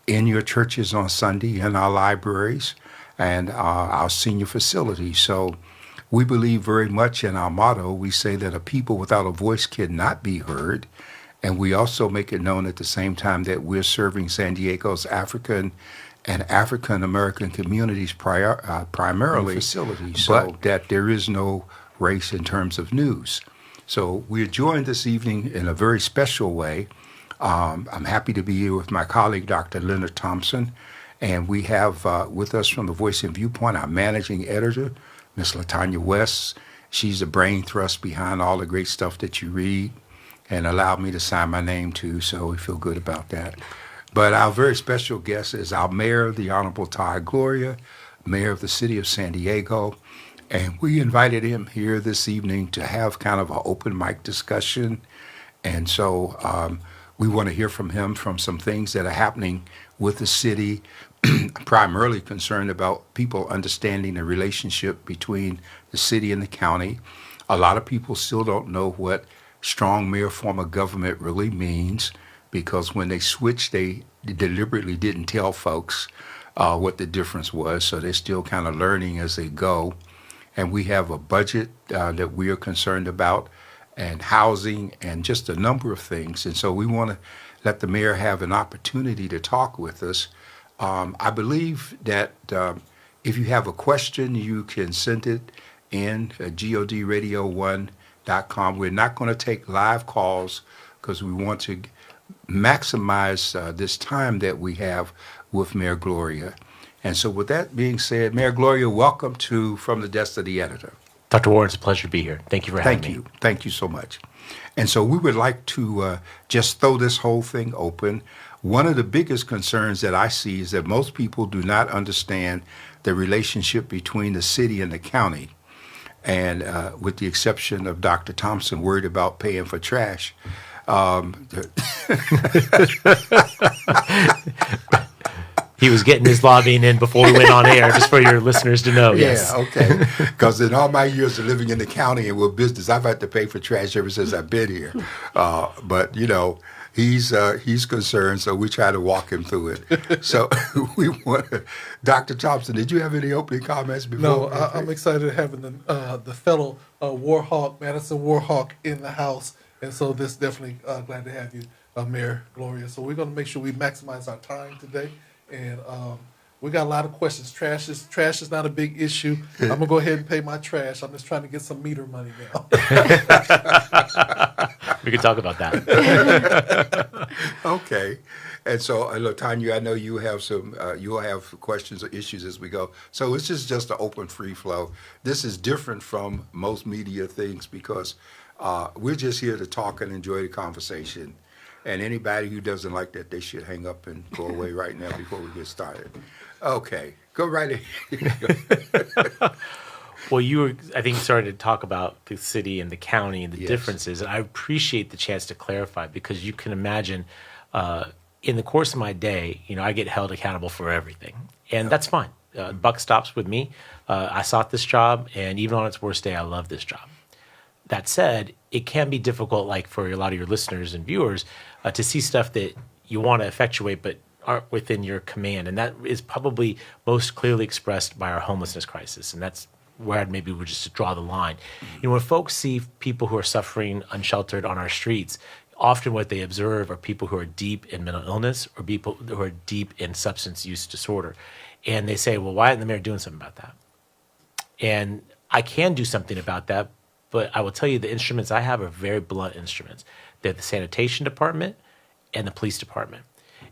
in your churches on Sunday, in our libraries, and our senior facilities. So we believe very much in our motto. We say that a people without a voice cannot be heard. And we also make it known at the same time that we're serving San Diego's African and African American communities primarily facilities, but that there is no race in terms of news. So we're joined this evening in a very special way. I'm happy to be here with my colleague, Dr. Leonard Thompson, and we have with us from the Voice and Viewpoint our managing editor, Miss LaTanya West. She's the brain thrust behind all the great stuff that you read and allowed me to sign my name to, so we feel good about that. But our very special guest is our mayor, the Honorable Todd Gloria, mayor of the city of San Diego. And we invited him here this evening to have kind of an open mic discussion. And so we want to hear from him from some things that are happening with the city, primarily concerned about people understanding the relationship between the city and the county. A lot of people still don't know what strong mayor form of government really means, because when they switched, they deliberately didn't tell folks what the difference was. So they're still kind of learning as they go. And we have a budget that we are concerned about, and housing, and just a number of things. And so we want to let the mayor have an opportunity to talk with us. I believe that if you have a question, you can send it in godradio1.com. We're not going to take live calls because we want to maximize this time that we have with Mayor Gloria. And so with that being said, Mayor Gloria, welcome to From the Desk of the Editor. Dr. Warren, it's a pleasure to be here. Thank you for having me. Thank you. Thank you so much. And so we would like to just throw this whole thing open. One of the biggest concerns that I see is that most people do not understand the relationship between the city and the county. And with the exception of Dr. Thompson, worried about paying for trash. He was getting his lobbying in before we went on air, just for your listeners to know. Yes. Yeah, okay. Because in all my years of living in the county and with business, I've had to pay for trash ever since I've been here. But, you know, he's concerned, so we try to walk him through it. So we want Dr. Thompson, did you have any opening comments before? No, I'm excited having the fellow Warhawk, Madison Warhawk, in the house. And so this definitely glad to have you, Mayor Gloria. So we're going to make sure we maximize our time today. And we got a lot of questions. Trash is not a big issue. I'm going to go ahead and pay my trash. I'm just trying to get some meter money now. We could talk about that. Okay. And so, look, Tanya, I know you have you'll have questions or issues as we go. So this is just an open free flow. This is different from most media things because we're just here to talk and enjoy the conversation. And anybody who doesn't like that, they should hang up and go away right now before we get started. Okay, go right ahead. Well, you were, I think, starting to talk about the city and the county and the Yes. differences. And I appreciate the chance to clarify, because you can imagine in the course of my day, you know, I get held accountable for everything. And that's fine. Buck stops with me. I sought this job, and even on its worst day, I love this job. That said, it can be difficult, like for a lot of your listeners and viewers, to see stuff that you want to effectuate but aren't within your command. And that is probably most clearly expressed by our homelessness crisis. And that's where maybe we just draw the line. You know, when folks see people who are suffering unsheltered on our streets, often what they observe are people who are deep in mental illness or people who are deep in substance use disorder. And they say, well, why isn't the mayor doing something about that? And I can do something about that. But I will tell you, the instruments I have are very blunt instruments. They're the sanitation department and the police department.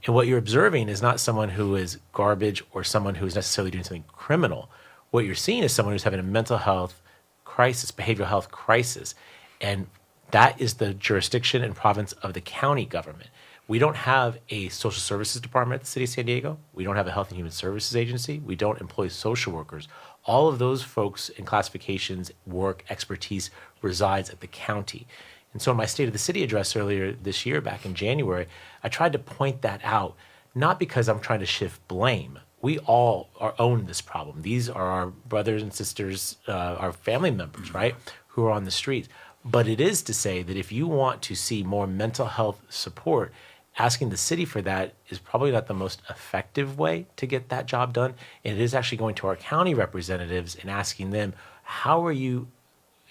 And what you're observing is not someone who is garbage or someone who is necessarily doing something criminal. What you're seeing is someone who's having a mental health crisis, behavioral health crisis. And that is the jurisdiction and province of the county government. We don't have a social services department at the city of San Diego. We don't have a health and human services agency. We don't employ social workers. All of those folks in classifications, work, expertise resides at the county. And so in my State of the City address earlier this year, back in January, I tried to point that out, not because I'm trying to shift blame. We all own this problem. These are our brothers and sisters, our family members, right, who are on the streets. But it is to say that if you want to see more mental health support asking the city for that is probably not the most effective way to get that job done. And it is actually going to our county representatives and asking them, how are you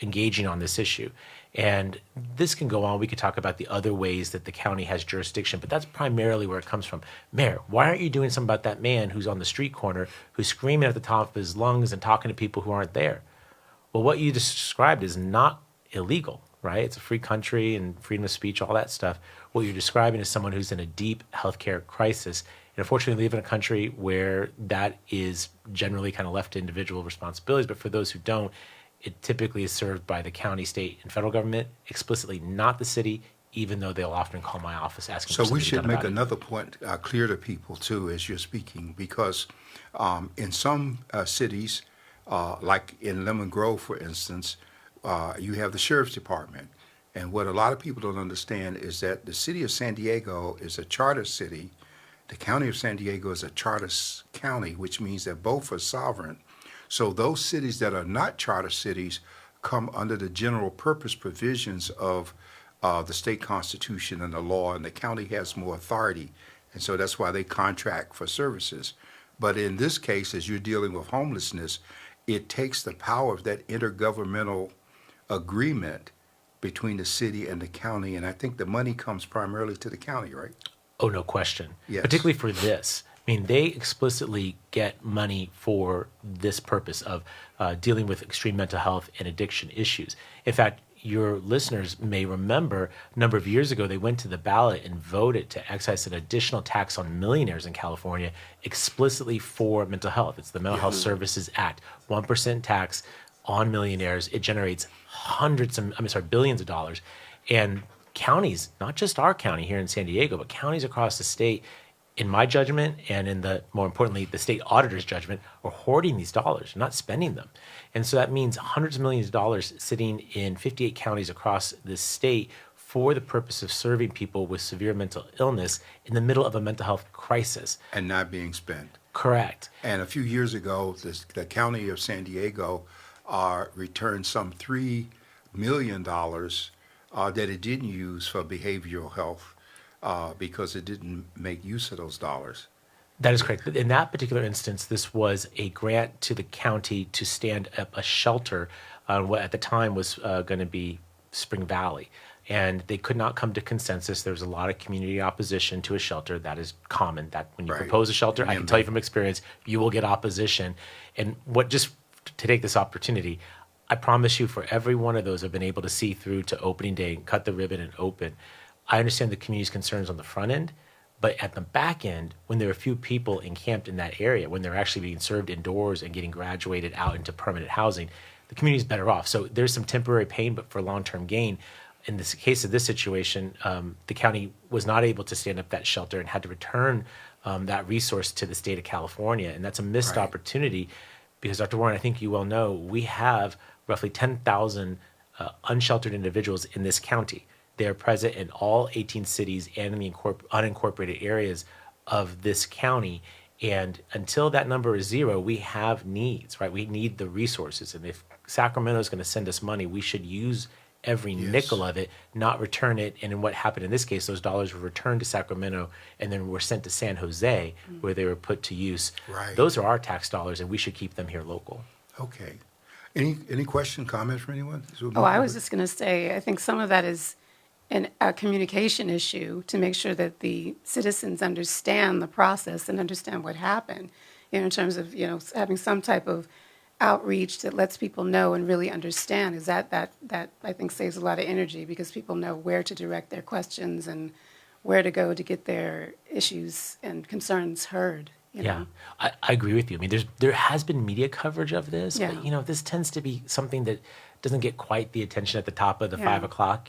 engaging on this issue? And this can go on. We could talk about the other ways that the county has jurisdiction, but that's primarily where it comes from. Mayor, why aren't you doing something about that man who's on the street corner, who's screaming at the top of his lungs and talking to people who aren't there? Well, what you described is not illegal, right? It's a free country and freedom of speech, all that stuff. What you're describing is someone who's in a deep healthcare crisis. And unfortunately, we live in a country where that is generally kind of left to individual responsibilities. But for those who don't, it typically is served by the county, state, and federal government, explicitly not the city, even though they'll often call my office asking for So we something to be should done make about it. another point clear to people too as you're speaking, because in some cities, like in Lemon Grove, for instance, you have the sheriff's department. And what a lot of people don't understand is that the city of San Diego is a charter city. The county of San Diego is a charter county, which means that both are sovereign. So those cities that are not charter cities come under the general purpose provisions of the state constitution and the law, and the county has more authority. And so that's why they contract for services. But in this case, as you're dealing with homelessness, it takes the power of that intergovernmental agreement between the city and the county. And I think the money comes primarily to the county, right? Oh, no question. Yes. Particularly for this. I mean, they explicitly get money for this purpose of dealing with extreme mental health and addiction issues. In fact, your listeners may remember a number of years ago, they went to the ballot and voted to excise an additional tax on millionaires in California explicitly for mental health. It's the Mental Health Services Act, 1% tax on millionaires. It generates billions of dollars. And counties, not just our county here in San Diego, but counties across the state, in my judgment, and in the more importantly, the state auditor's judgment, are hoarding these dollars, not spending them. And so that means hundreds of millions of dollars sitting in 58 counties across this state for the purpose of serving people with severe mental illness in the middle of a mental health crisis. And not being spent. Correct. And a few years ago, the county of San Diego returned some $3 million that it didn't use for behavioral health because it didn't make use of those dollars. That is correct. In that particular instance, this was a grant to the county to stand up a shelter on what at the time was going to be Spring Valley. And they could not come to consensus. There was a lot of community opposition to a shelter. That is common. That when you Right. propose a shelter, I can tell you from experience, you will get opposition. And just to take this opportunity, I promise you, for every one of those I've been able to see through to opening day and cut the ribbon and open, I understand the community's concerns on the front end, but at the back end, when there are a few people encamped in that area, when they're actually being served indoors and getting graduated out into permanent housing, the community's better off. So there's some temporary pain, but for long-term gain. In this case of this situation, the county was not able to stand up that shelter and had to return that resource to the state of California. And that's a missed Right. opportunity because, Dr. Warren, I think you well know, we have roughly 10,000 unsheltered individuals in this county. They're present in all 18 cities and in the unincorporated areas of this county. And until that number is zero, we have needs, right? We need the resources. And if Sacramento is going to send us money, we should use every nickel of it, not return it. And in what happened in this case, those dollars were returned to Sacramento and then were sent to San Jose where they were put to use. Right. Those are our tax dollars, and we should keep them here local. Okay. Any question, comment from anyone? Oh, I was just going to say, I think some of that is a communication issue to make sure that the citizens understand the process and understand what happened, in terms of, having some type of outreach that lets people know and really understand. Is that I think saves a lot of energy because people know where to direct their questions and where to go to get their issues and concerns heard. Yeah, I agree with you. I mean, there has been media coverage of this, Yeah. but this tends to be something that doesn't get quite the attention at the top of the Yeah. 5 o'clock.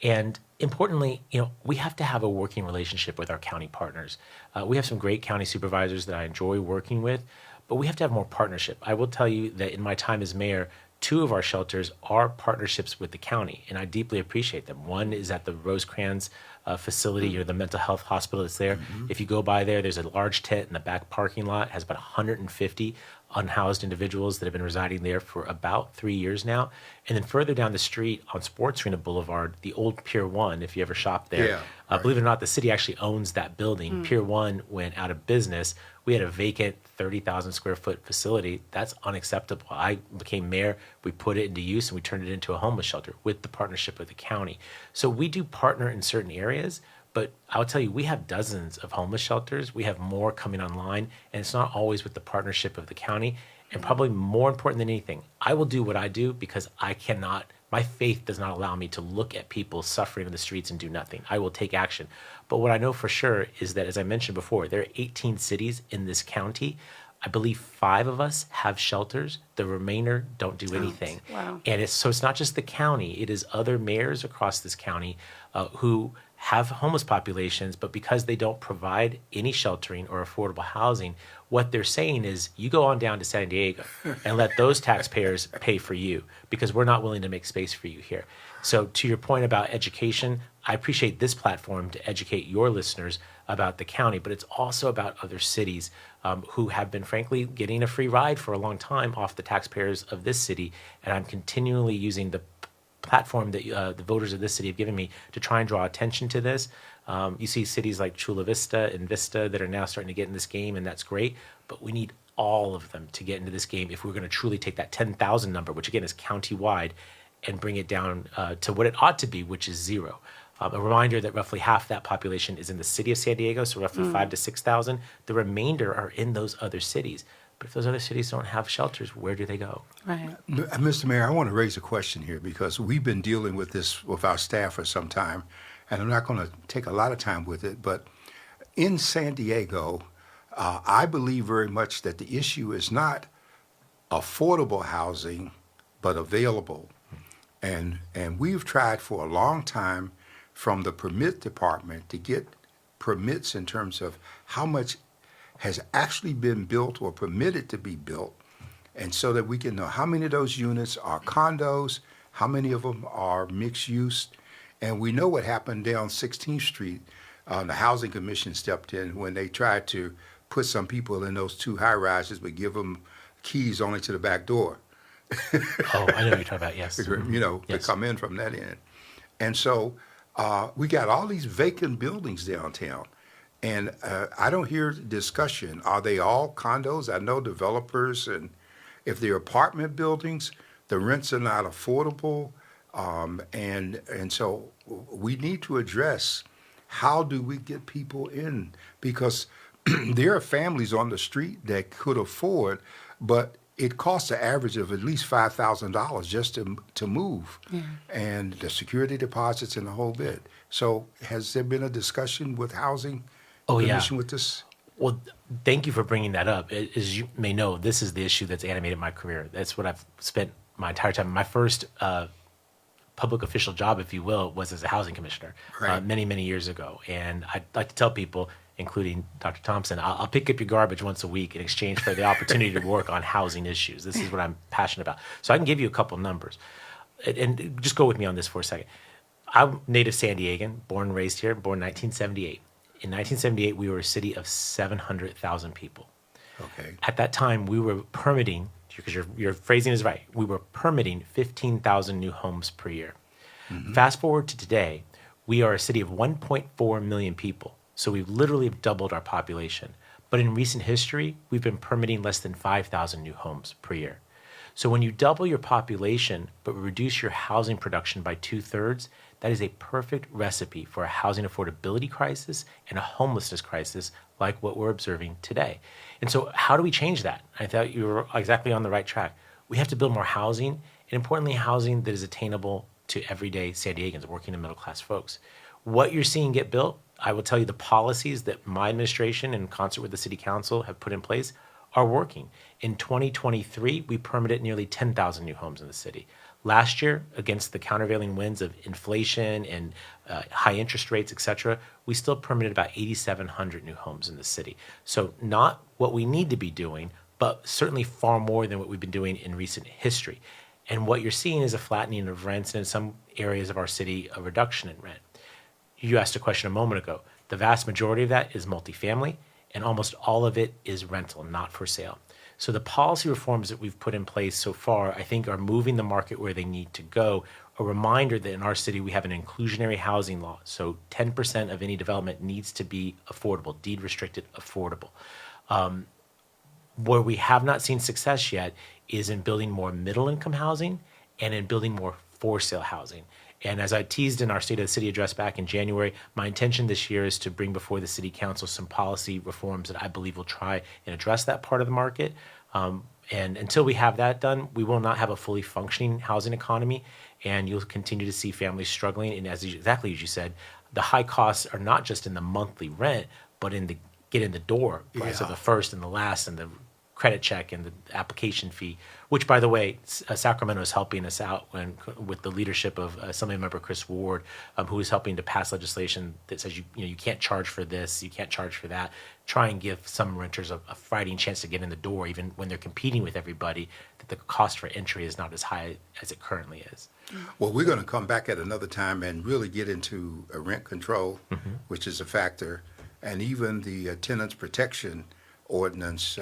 And importantly, we have to have a working relationship with our county partners. We have some great county supervisors that I enjoy working with, but we have to have more partnership. I will tell you that in my time as mayor, 2 of our shelters are partnerships with the county, and I deeply appreciate them. One is at the Rosecrans facility, or the mental health hospital that's there. If you go by there, there's a large tent in the back parking lot. It has about 150 unhoused individuals that have been residing there for about 3 years now. And then further down the street on Sports Arena Boulevard, the old Pier 1, if you ever shop there, Yeah, right. believe it or not, the city actually owns that building. Pier 1 went out of business. We had a vacant 30,000 square foot facility. That's unacceptable. I became mayor. We put it into use and we turned it into a homeless shelter with the partnership of the county. So we do partner in certain areas, but I'll tell you, we have dozens of homeless shelters. We have more coming online, and it's not always with the partnership of the county. And probably more important than anything, I will do what I do because I cannot, my faith does not allow me to look at people suffering in the streets and do nothing. I will take action. But what I know for sure is that, as I mentioned before, there are 18 cities in this county. I believe 5 of us have shelters. The remainder don't do anything. Wow. And it's not just the county. It is other mayors across this county who have homeless populations, but because they don't provide any sheltering or affordable housing, what they're saying is you go on down to San Diego and let those taxpayers pay for you because we're not willing to make space for you here. So to your point about education, I appreciate this platform to educate your listeners about the county, but it's also about other cities who have been, frankly, getting a free ride for a long time off the taxpayers of this city. And I'm continually using the platform that the voters of this city have given me to try and draw attention to this. You see cities like Chula Vista and Vista that are now starting to get in this game, and that's great. But we need all of them to get into this game if we're going to truly take that 10,000 number, which again is county-wide, and bring it down to what it ought to be, which is 0. A reminder that roughly half that population is in the city of San Diego, so roughly 5,000 to 6,000. The remainder are in those other cities. But if those other cities don't have shelters, where do they go? Right. Mr. Mayor, I want to raise a question here because we've been dealing with this with our staff for some time, and I'm not going to take a lot of time with it, but in San Diego, I believe very much that the issue is not affordable housing, but available. And we've tried for a long time from the permit department to get permits in terms of how much has actually been built or permitted to be built, and so that we can know how many of those units are condos, how many of them are mixed use. And we know what happened down 16th Street. The Housing Commission stepped in when they tried to put some people in those 2 high rises, but give them keys only to the back door. Oh, I know what you're talking about, yes. You know, Yes. to come in from that end. And so we got all these vacant buildings downtown. And I don't hear discussion. Are they all condos? I know developers, and if they're apartment buildings, the rents are not affordable. And so we need to address how do we get people in? Because there are families on the street that could afford, but it costs an average of at least $5,000 just to move, and the security deposits and the whole bit. So has there been a discussion with housing? Oh, yeah. Commission with this? Well, thank you for bringing that up. As you may know, this is the issue that's animated my career. That's what I've spent my entire time. My first public official job, if you will, was as a housing commissioner Right. many, many years ago. And I'd like to tell people, including Dr. Thompson, I'll pick up your garbage once a week in exchange for the opportunity to work on housing issues. This is what I'm passionate about. So I can give you a couple numbers. And just go with me on this for a second. I'm native San Diegan, born and raised here, born in 1978. In 1978, we were a city of 700,000 people. Okay. At that time, we were permitting, because your phrasing is right, we were permitting 15,000 new homes per year. Fast forward to today, we are a city of 1.4 million people. So we've literally doubled our population. But in recent history, we've been permitting less than 5,000 new homes per year. So when you double your population, but reduce your housing production by 2/3, that is a perfect recipe for a housing affordability crisis and a homelessness crisis like what we're observing today. And so how do we change that? I thought you were exactly on the right track. We have to build more housing, and importantly, housing that is attainable to everyday San Diegans, working and middle class folks. What you're seeing get built, I will tell you the policies that my administration in concert with the city council have put in place are working. In 2023, we permitted nearly 10,000 new homes in the city. Last year, against the countervailing winds of inflation and high interest rates, et cetera, we still permitted about 8,700 new homes in the city. So not what we need to be doing, but certainly far more than what we've been doing in recent history. And what you're seeing is a flattening of rents, and in some areas of our city, a reduction in rent. You asked a question a moment ago. The vast majority of that is multifamily, and almost all of it is rental, not for sale. So the policy reforms that we've put in place so far, I think, are moving the market where they need to go. A reminder that in our city, we have an inclusionary housing law. So 10% of any development needs to be affordable, deed restricted, affordable. Where we have not seen success yet is in building more middle income housing and in building more for sale housing. And as I teased in our State of the City address back in January, my intention this year is to bring before the City Council some policy reforms that I believe will try and address that part of the market. And until we have that done, we will not have a fully functioning housing economy, and you'll continue to see families struggling. And exactly as you said, the high costs are not just in the monthly rent, but in the get in the door price of the first and the last and the credit check and the application fee, which, by the way, Sacramento is helping us out with the leadership of Assemblymember Chris Ward, who is helping to pass legislation that says you can't charge for this, you can't charge for that. Try and give some renters a fighting chance to get in the door, even when they're competing with everybody, that the cost for entry is not as high as it currently is. Well, we're going to come back at another time and really get into rent control, which is a factor, and even the tenants protection ordinance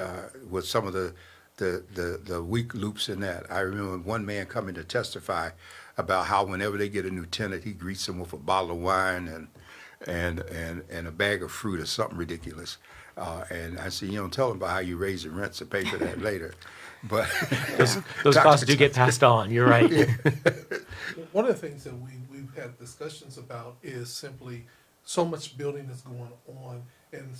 with some of the weak loops in that. I remember one man coming to testify about how whenever they get a new tenant, he greets them with a bottle of wine and a bag of fruit or something ridiculous. And I said, tell them about how you raise the rents and pay for that later. But those costs do get passed on. You're right. One of the things that we've had discussions about is simply so much building is going on, and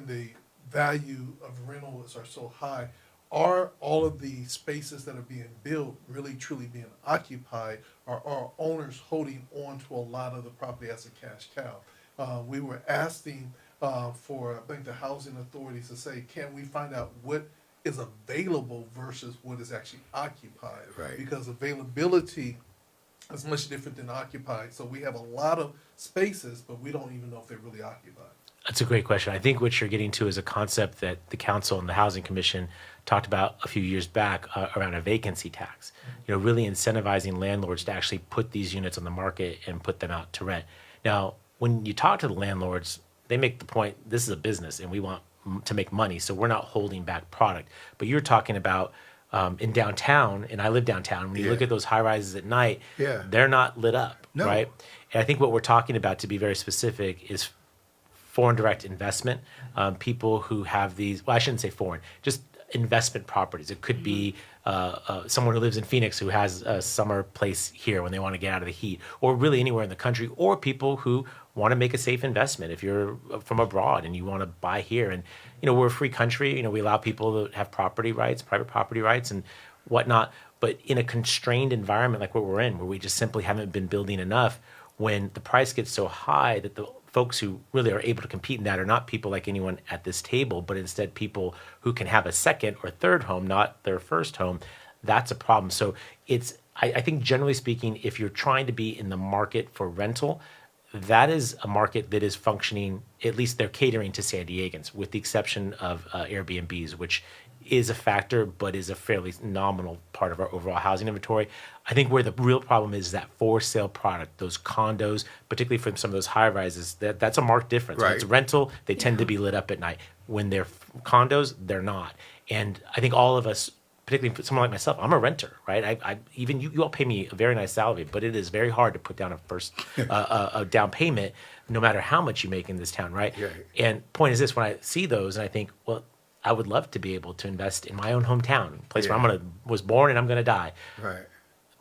the value of rentals are so high. Are all of the spaces that are being built really truly being occupied? Or are owners holding on to a lot of the property as a cash cow? We were asking for, I think, the housing authorities to say, can we find out what is available versus what is actually occupied? Right. Because availability is much different than occupied. So we have a lot of spaces, but we don't even know if they're really occupied. That's a great question. I think what you're getting to is a concept that the council and the housing commission talked about a few years back around a vacancy tax. Really incentivizing landlords to actually put these units on the market and put them out to rent. Now, when you talk to the landlords, they make the point, this is a business and we want to make money, so we're not holding back product. But you're talking about in downtown, and I live downtown, when you look at those high rises at night, they're not lit up, right? And I think what we're talking about, to be very specific, is foreign direct investment, people who have these, well, I shouldn't say foreign, just investment properties. It could be someone who lives in Phoenix who has a summer place here when they want to get out of the heat, or really anywhere in the country, or people who want to make a safe investment if you're from abroad and you want to buy here. And, we're a free country. We allow people to have property rights, private property rights and whatnot. But in a constrained environment like what we're in, where we just simply haven't been building enough, when the price gets so high that the folks who really are able to compete in that are not people like anyone at this table, but instead people who can have a second or third home, not their first home, that's a problem. So I think generally speaking, if you're trying to be in the market for rental, that is a market that is functioning, at least they're catering to San Diegans, with the exception of Airbnbs, which is a factor, but is a fairly nominal part of our overall housing inventory. I think where the real problem is that for sale product, those condos, particularly from some of those high rises, that's a marked difference. When it's rental, they tend to be lit up at night. When they're condos, they're not. And I think all of us, particularly for someone like myself, I'm a renter, right? I even you all pay me a very nice salary, but it is very hard to put down a down payment, no matter how much you make in this town, right? Yeah. And point is this: when I see those, and I think, well, I would love to be able to invest in my own hometown, place where was born and I'm gonna die. Right.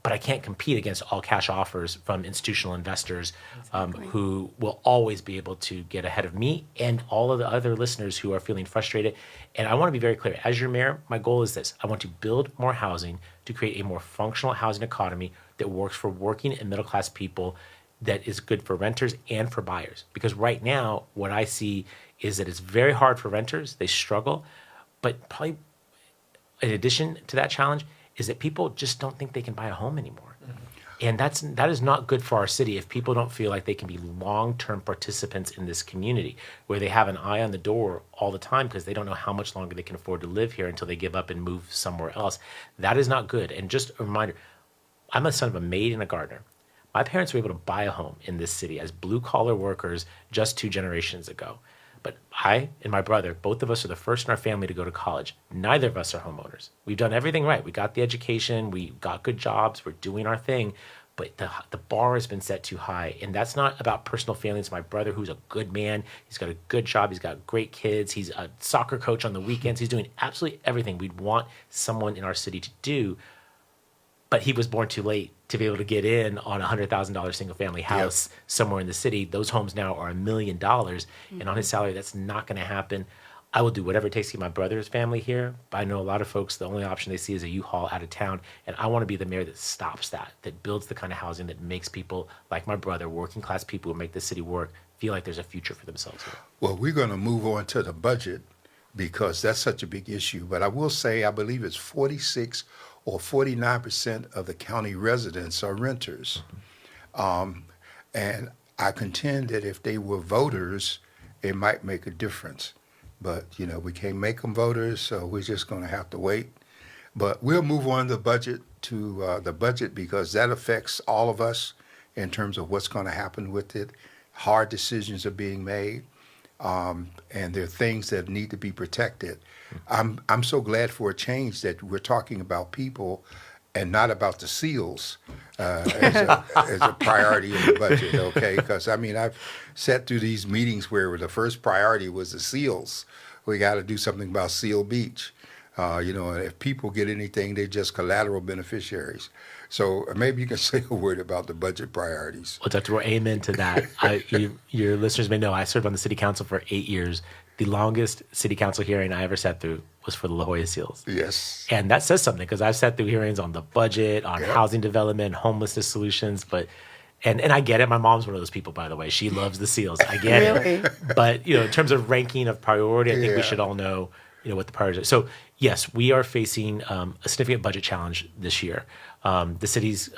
But I can't compete against all cash offers from institutional investors who will always be able to get ahead of me and all of the other listeners who are feeling frustrated. And I want to be very clear. As your mayor, my goal is this. I want to build more housing to create a more functional housing economy that works for working and middle-class people, that is good for renters and for buyers. Because right now, what I see is that it's very hard for renters. They struggle. But probably in addition to that challenge, is that people just don't think they can buy a home anymore. And that is not good for our city if people don't feel like they can be long-term participants in this community, where they have an eye on the door all the time because they don't know how much longer they can afford to live here until they give up and move somewhere else. That is not good. And just a reminder, I'm a son of a maid and a gardener. My parents were able to buy a home in this city as blue-collar workers just 2 generations ago. But I and my brother, both of us are the first in our family to go to college. Neither of us are homeowners. We've done everything right. We got the education, we got good jobs, we're doing our thing, but the bar has been set too high. And that's not about personal feelings. My brother, who's a good man, he's got a good job, he's got great kids, he's a soccer coach on the weekends, he's doing absolutely everything we'd want someone in our city to do. But he was born too late to be able to get in on a $100,000 single family house somewhere in the city. Those homes now are $1 million. And on his salary, that's not going to happen. I will do whatever it takes to get my brother's family here. But I know a lot of folks, the only option they see is a U-Haul out of town. And I want to be the mayor that stops that builds the kind of housing that makes people like my brother, working class people who make this city work, feel like there's a future for themselves here. Well, we're going to move on to the budget because that's such a big issue. But I will say, I believe it's 46 or 49% of the county residents are renters. And I contend that if they were voters, it might make a difference. But, we can't make them voters, so we're just going to have to wait. But we'll move on to the budget because that affects all of us in terms of what's going to happen with it. Hard decisions are being made, and there are things that need to be protected. I'm so glad for a change that we're talking about people and not about the seals as a priority in the budget, okay? Because, I've sat through these meetings where the first priority was the seals. We got to do something about Seal Beach. And if people get anything, they're just collateral beneficiaries. So maybe you can say a word about the budget priorities. Well, Dr. Roy, amen to that. Your listeners may know I served on the city council for 8 years. The longest city council hearing I ever sat through was for the La Jolla Seals. Yes. And that says something because I've sat through hearings on the budget, on housing development, homelessness solutions, and I get it. My mom's one of those people, by the way. She loves the Seals. I get it. But, in terms of ranking of priority, I think we should all know, what the priorities are. So, yes, we are facing a significant budget challenge this year. The city's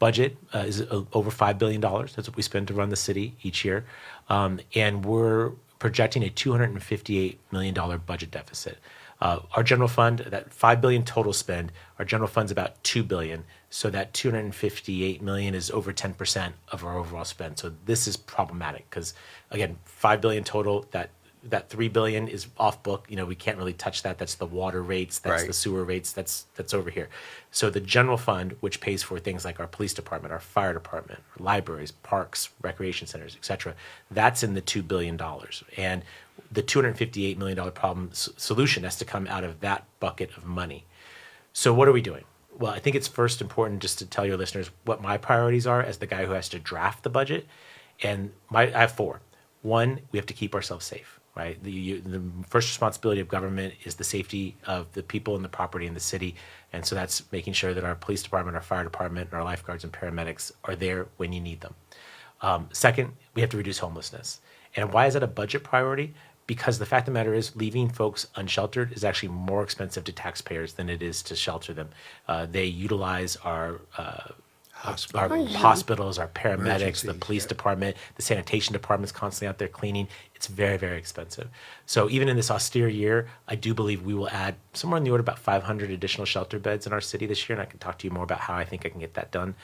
budget is over $5 billion. That's what we spend to run the city each year. And we're projecting a $258 million budget deficit. Our general fund, that $5 billion total spend, our general fund's about $2 billion. So that $258 million is over 10% of our overall spend. So this is problematic because, again, $5 billion total, that $3 billion is off book. We can't really touch that. That's the water rates. That's the sewer rates. That's over here. So the general fund, which pays for things like our police department, our fire department, our libraries, parks, recreation centers, et cetera, that's in the $2 billion. And the $258 million problem solution has to come out of that bucket of money. So what are we doing? Well, I think it's first important just to tell your listeners what my priorities are as the guy who has to draft the budget. And I have 4. 1, we have to keep ourselves safe. Right, the first responsibility of government is the safety of the people and the property in the city, and so that's making sure that our police department, our fire department, and our lifeguards and paramedics are there when you need them. Second, we have to reduce homelessness. And why is that a budget priority? Because the fact of the matter is leaving folks unsheltered is actually more expensive to taxpayers than it is to shelter them. They utilize our hospitals, our paramedics, the police department, the sanitation department's constantly out there cleaning. It's very, very expensive. So even in this austere year, I do believe we will add somewhere in the order of about 500 additional shelter beds in our city this year, and I can talk to you more about how I think I can get that done.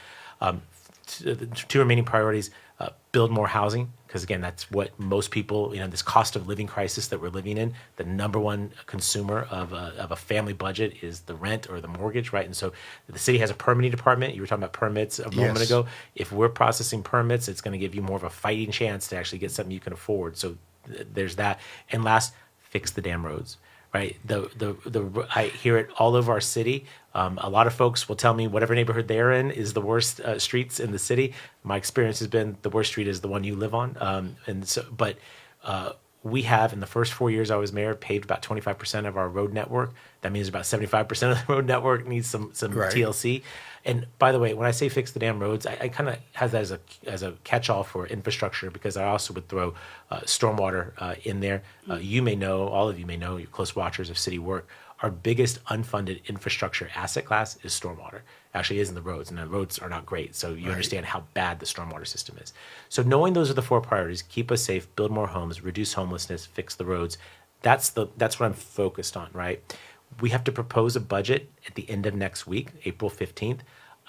The 2 remaining priorities, build more housing, because again, that's what most people, this cost of living crisis that we're living in, the number one consumer of a family budget is the rent or the mortgage, right? And so the city has a permitting department. You were talking about permits a moment ago. If we're processing permits, it's going to give you more of a fighting chance to actually get something you can afford. So there's that. And last, fix the damn roads. Right, I hear it all over our city. A lot of folks will tell me whatever neighborhood they're in is the worst streets in the city. My experience has been the worst street is the one you live on. But we have in the first 4 years I was mayor paved about 25% of our road network. That means about 75% of the road network needs some TLC. And by the way, when I say fix the damn roads, I kind of have that as a catch-all for infrastructure because I also would throw stormwater in there. You may know, all of you may know, you're close watchers of city work. Our biggest unfunded infrastructure asset class is stormwater. Actually is in the roads, and the roads are not great. So you understand how bad the stormwater system is. So knowing those are the 4 priorities, keep us safe, build more homes, reduce homelessness, fix the roads, that's what I'm focused on, right? We have to propose a budget at the end of next week, April 15th.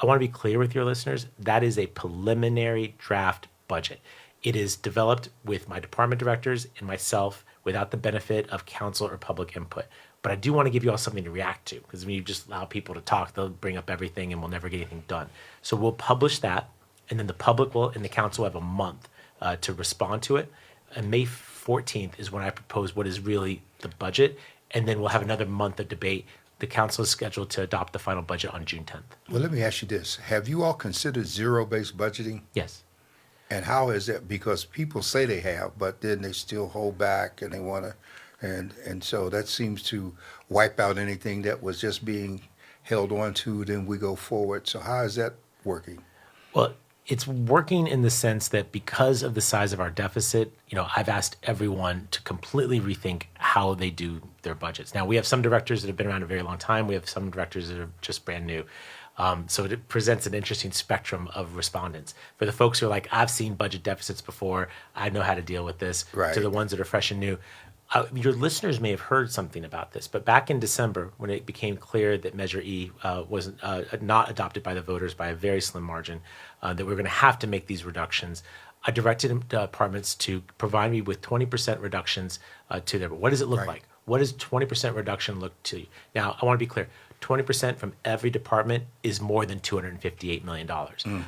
I want to be clear with your listeners, that is a preliminary draft budget. It is developed with my department directors and myself without the benefit of council or public input. But I do want to give you all something to react to, because when you just allow people to talk, they'll bring up everything and we'll never get anything done. So we'll publish that, and then the public will and the council have a month to respond to it. And May 14th is when I propose what is really the budget, and then we'll have another month of debate. The council is scheduled to adopt the final budget on June 10th. Well, let me ask you this. Have you all considered zero-based budgeting? Yes. And how is that? Because people say they have, but then they still hold back and they want to, and so that seems to wipe out anything that was just being held on to, then we go forward. So how is that working? Well, it's working in the sense that because of the size of our deficit, I've asked everyone to completely rethink how they do their budgets. Now, we have some directors that have been around a very long time. We have some directors that are just brand new. So it presents an interesting spectrum of respondents. For the folks who are like, I've seen budget deficits before, I know how to deal with this, Right. to the ones that are fresh and new. Your listeners may have heard something about this, but back in December, when it became clear that Measure E was not adopted by the voters by a very slim margin, that we were going to have to make these reductions, I directed departments to provide me with 20% reductions to their. What does it look Right. like? What does 20% reduction look to you? Now, I want to be clear. 20% from every department is more than $258 million.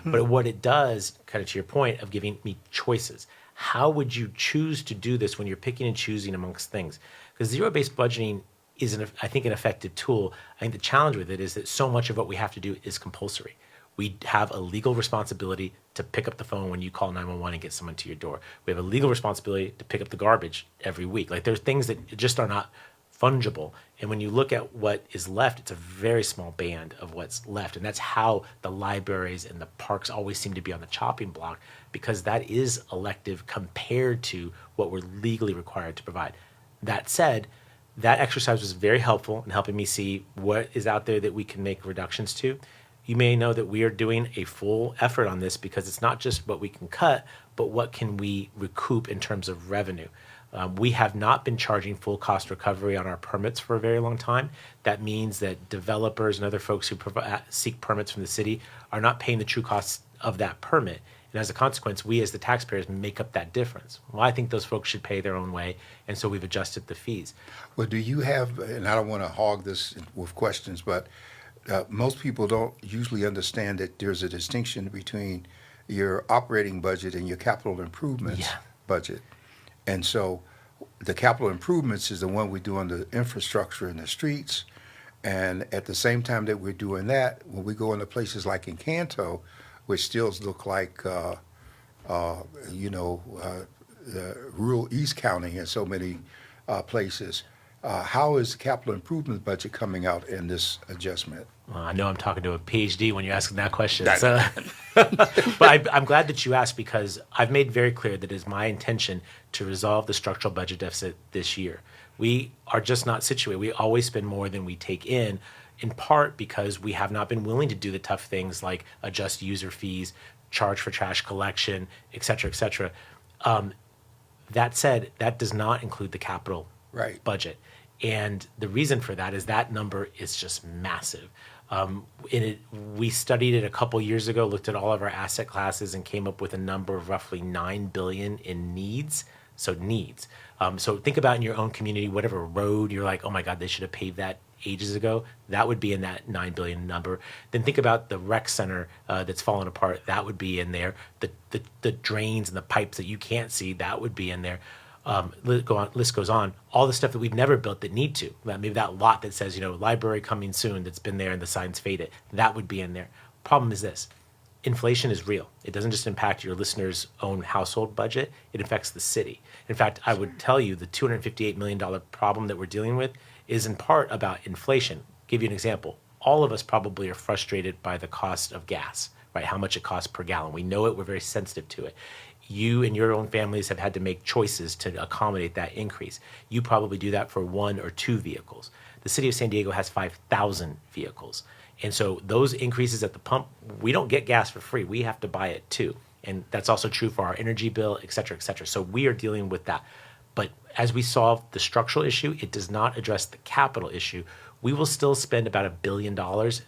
But what it does, kind of to your point of giving me choices, how would you choose to do this when you're picking and choosing amongst things? Because zero-based budgeting is, I think, an effective tool. I think the challenge with it is that so much of what we have to do is compulsory. We have a legal responsibility to pick up the phone when you call 911 and get someone to your door. We have a legal responsibility to pick up the garbage every week. Like, there's things that just are not fungible. And when you look at what is left, it's a very small band of what's left. And that's how the libraries and the parks always seem to be on the chopping block, because that is elective compared to what we're legally required to provide. That said, that exercise was very helpful in helping me see what is out there that we can make reductions to. You may know that we are doing a full effort on this, because it's not just what we can cut, but what can we recoup in terms of revenue. We have not been charging full cost recovery on our permits for a very long time. That means that developers and other folks who seek permits from the city are not paying the true costs of that permit. And as a consequence, we as the taxpayers make up that difference. Well, I think those folks should pay their own way, and so we've adjusted the fees. Well, do you have, and I don't want to hog this with questions, but most people don't usually understand that there's a distinction between your operating budget and your capital improvements budget. And so the capital improvements is the one we do on the infrastructure in the streets. And at the same time that we're doing that, when we go into places like Encanto, which still look like, the rural East County in so many places, how is the capital improvement budget coming out in this adjustment? Well, I know I'm talking to a PhD when you're asking that question. So, but I'm glad that you asked, because I've made very clear that it is my intention to resolve the structural budget deficit this year. We are just not situated. We always spend more than we take in part because we have not been willing to do the tough things like adjust user fees, charge for trash collection, et cetera, et cetera. That said, that does not include the capital budget. And the reason for that is that number is just massive. We studied it a couple years ago, looked at all of our asset classes, and came up with a number of roughly $9 billion in needs. So needs. So think about in your own community, whatever road you're like, oh my God, they should have paved that ages ago. That would be in that $9 billion number. Then think about the rec center that's fallen apart. That would be in there. The drains and the pipes that you can't see, that would be in there. List goes on. All the stuff that we've never built that need to. Maybe that lot that says, library coming soon, that's been there and the signs faded. That would be in there. Problem is this. Inflation is real. It doesn't just impact your listener's own household budget. It affects the city. In fact, I would tell you the $258 million problem that we're dealing with is in part about inflation. Give you an example. All of us probably are frustrated by the cost of gas, right? How much it costs per gallon. We know it. We're very sensitive to it. You and your own families have had to make choices to accommodate that increase. You probably do that for 1 or 2 vehicles. The city of San Diego has 5,000 vehicles. And so those increases at the pump, we don't get gas for free. We have to buy it too. And that's also true for our energy bill, et cetera, et cetera. So we are dealing with that. But as we solve the structural issue, it does not address the capital issue. We will still spend about $1 billion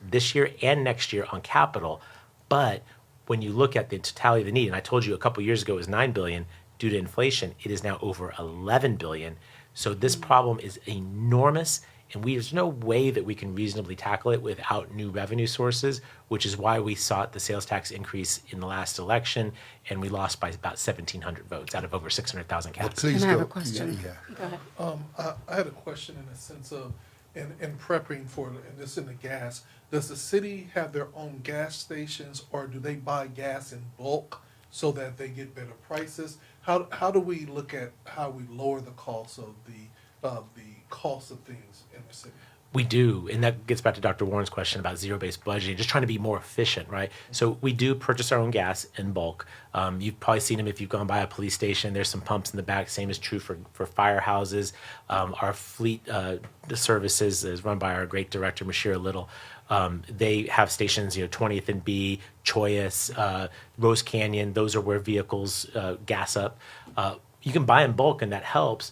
this year and next year on capital, but when you look at the totality of the need, and I told you a couple years ago it was $9 billion due to inflation, it is now over $11 billion. So this problem is enormous, and there's no way that we can reasonably tackle it without new revenue sources, which is why we sought the sales tax increase in the last election, and we lost by about 1,700 votes out of over 600,000 cats. Please And I have go. a question. Yeah. Go ahead. I had a question in the sense of, in prepping for, and this in the gas, does the city have their own gas stations, or do they buy gas in bulk so that they get better prices? How do we look at how we lower the cost of the cost of things in the city? We do, and that gets back to Dr. Warren's question about zero-based budgeting, just trying to be more efficient, right? So we do purchase our own gas in bulk. You've probably seen them if you've gone by a police station. There's some pumps in the back. Same is true for firehouses. Our fleet services is run by our great director, Mashira Little. They have stations, 20th and B, Choias, Rose Canyon. Those are where vehicles gas up. You can buy in bulk, and that helps.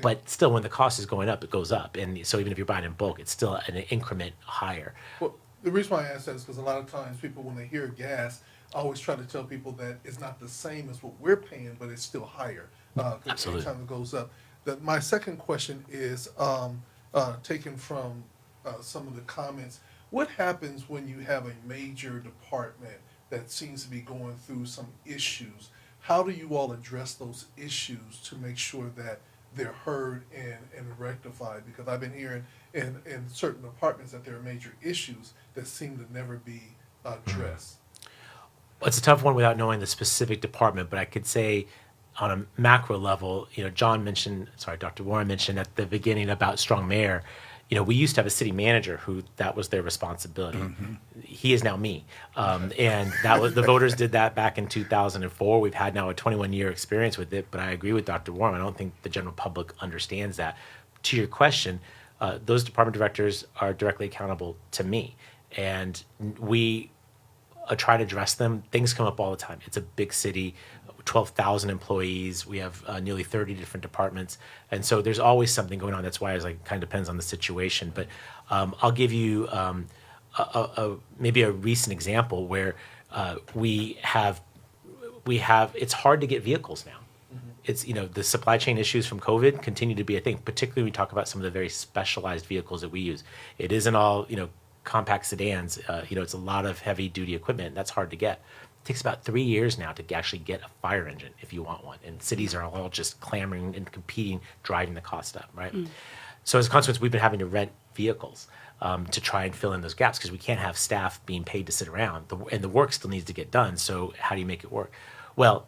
But still, when the cost is going up, it goes up. And so even if you're buying in bulk, it's still an increment higher. Well, the reason why I ask that is because a lot of times people, when they hear gas, I always try to tell people that it's not the same as what we're paying, but it's still higher. Absolutely. Every time it goes up. My second question is taken from some of the comments. What happens when you have a major department that seems to be going through some issues? How do you all address those issues to make sure that they're heard and rectified? Because I've been hearing in certain departments that there are major issues that seem to never be addressed. Well, it's a tough one without knowing the specific department, but I could say on a macro level, Dr. Warren mentioned at the beginning about strong mayor. We used to have a city manager who that was their responsibility. Mm-hmm. He is now me. And that was the voters did that back in 2004. We've had now a 21-year experience with it, but I agree with Dr. Warren. I don't think the general public understands that. To your question, those department directors are directly accountable to me. And we try to address them. Things come up all the time. It's a big city. 12,000 employees. We have nearly 30 different departments. And so there's always something going on. That's why it's kind of depends on the situation. But I'll give you maybe a recent example where we have, it's hard to get vehicles now. Mm-hmm. It's, the supply chain issues from COVID continue to be a thing, particularly when we talk about some of the very specialized vehicles that we use. It isn't all, compact sedans. It's a lot of heavy duty equipment. And that's hard to get. It takes about 3 years now to actually get a fire engine if you want one. And cities are all just clamoring and competing, driving the cost up, right? Mm. So as a consequence, we've been having to rent vehicles to try and fill in those gaps because we can't have staff being paid to sit around. And the work still needs to get done. So how do you make it work? Well,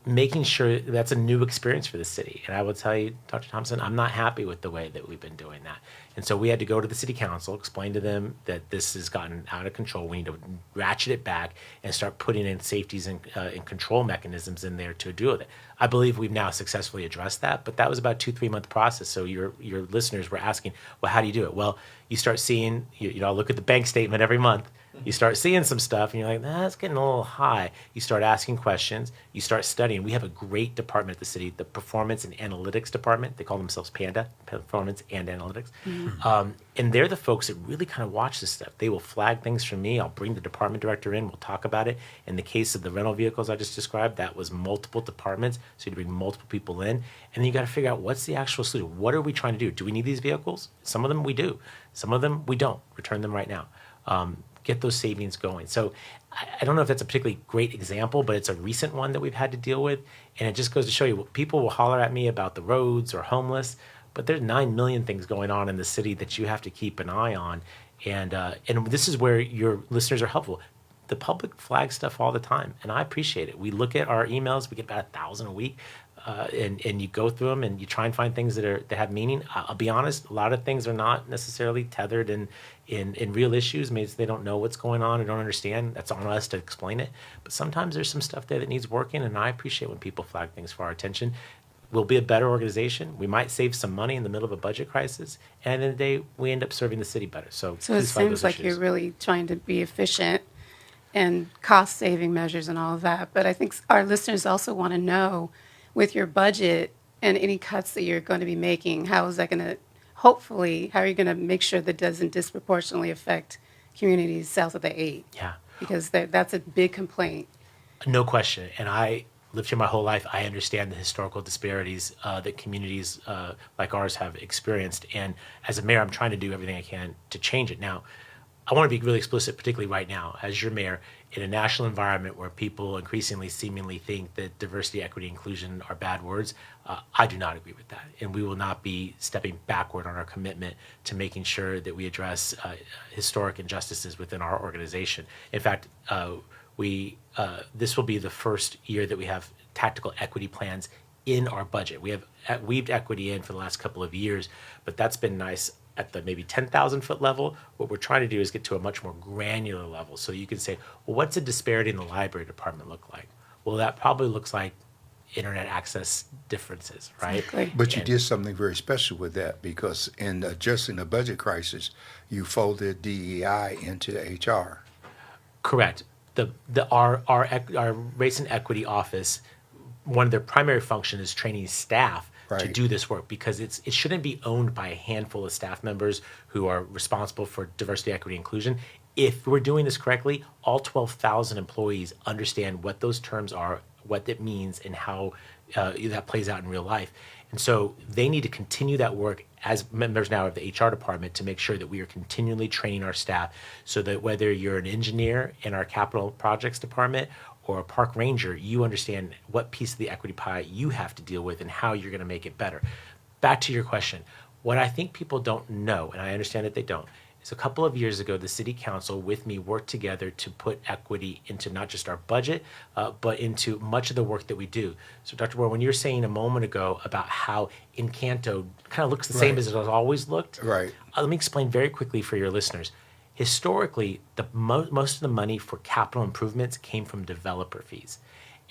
making sure that's a new experience for the city. And I will tell you, Dr. Thompson, I'm not happy with the way that we've been doing that. And so we had to go to the city council, explain to them that this has gotten out of control. We need to ratchet it back and start putting in safeties and control mechanisms in there to deal with it. I believe we've now successfully addressed that, but that was about a 2-3 month process. So your listeners were asking, well, how do you do it? Well, you start seeing, look at the bank statement every month. You start seeing some stuff and you're like, that's getting a little high. You start asking questions. You start studying. We have a great department at the city, the Performance and Analytics Department. They call themselves PANDA, Performance and Analytics. Mm-hmm. And they're the folks that really kind of watch this stuff. They will flag things for me. I'll bring the department director in. We'll talk about it. In the case of the rental vehicles I just described, that was multiple departments. So you bring multiple people in. And then you got to figure out what's the actual solution. What are we trying to do? Do we need these vehicles? Some of them we do. Some of them we don't. Return them right now. Get those savings going. So I don't know if that's a particularly great example, but it's a recent one that we've had to deal with. And it just goes to show you, people will holler at me about the roads or homeless, but there's 9 million things going on in the city that you have to keep an eye on. And this is where your listeners are helpful. The public flags stuff all the time, and I appreciate it. We look at our emails. We get about 1,000 a week. And you go through them and you try and find things that have meaning. I'll be honest, a lot of things are not necessarily tethered in real issues. Maybe they don't know what's going on or don't understand. That's on us to explain it. But sometimes there's some stuff there that needs working, and I appreciate when people flag things for our attention. We'll be a better organization. We might save some money in the middle of a budget crisis, and at the end of the day, we end up serving the city better. So it seems like you're really trying to be efficient and cost-saving measures and all of that. But I think our listeners also want to know, with your budget and any cuts that you're going to be making, how are you going to make sure that doesn't disproportionately affect communities south of the 8? Yeah. Because that's a big complaint. No question. And I lived here my whole life. I understand the historical disparities that communities like ours have experienced. And as a mayor, I'm trying to do everything I can to change it. Now, I want to be really explicit, particularly right now, as your mayor, in a national environment where people increasingly seemingly think that diversity, equity, inclusion are bad words. I do not agree with that. And we will not be stepping backward on our commitment to making sure that we address historic injustices within our organization. In fact, this will be the first year that we have tactical equity plans in our budget. We have weaved equity in for the last couple of years, but that's been nice at the maybe 10,000 foot level. What we're trying to do is get to a much more granular level. So you can say, well, what's a disparity in the library department look like? Well, that probably looks like internet access differences, right? Exactly. But you And- did something very special with that because in addressing the budget crisis, you folded DEI into HR. Correct. Our race and equity office, one of their primary functions is training staff to Right. do this work because it shouldn't be owned by a handful of staff members who are responsible for diversity, equity, inclusion. If we're doing this correctly, all 12,000 employees understand what those terms are, what it means, and how that plays out in real life. And so they need to continue that work as members now of the HR department to make sure that we are continually training our staff so that whether you're an engineer in our capital projects department or a park ranger, you understand what piece of the equity pie you have to deal with and how you're going to make it better. Back to your question, what I think people don't know, and I understand that they don't, is a couple of years ago, the city council with me worked together to put equity into not just our budget, but into much of the work that we do. So Dr. Moore, when you were saying a moment ago about how Encanto kind of looks the same Right. as it has always looked, Right. let me explain very quickly for your listeners. Historically, most of the money for capital improvements came from developer fees.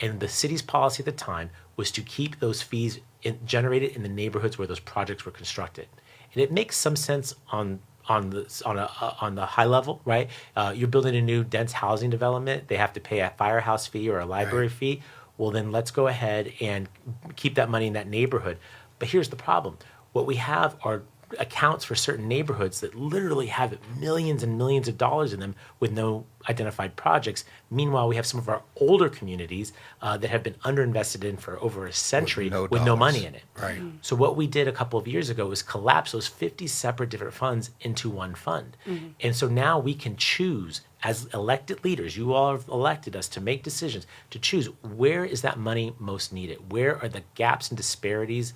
And the city's policy at the time was to keep those fees generated in the neighborhoods where those projects were constructed. And it makes some sense on the high level, right? You're building a new dense housing development. They have to pay a firehouse fee or a library fee. Well, then let's go ahead and keep that money in that neighborhood. But here's the problem. What we have are accounts for certain neighborhoods that literally have millions and millions of dollars in them with no identified projects. Meanwhile, we have some of our older communities that have been underinvested in for over a century no with no dollars. money in it. Right. So what we did a couple of years ago was collapse those 50 separate different funds into one fund. And so now we can choose as elected leaders, you all have elected us to make decisions, to choose where is that money most needed? Where are the gaps and disparities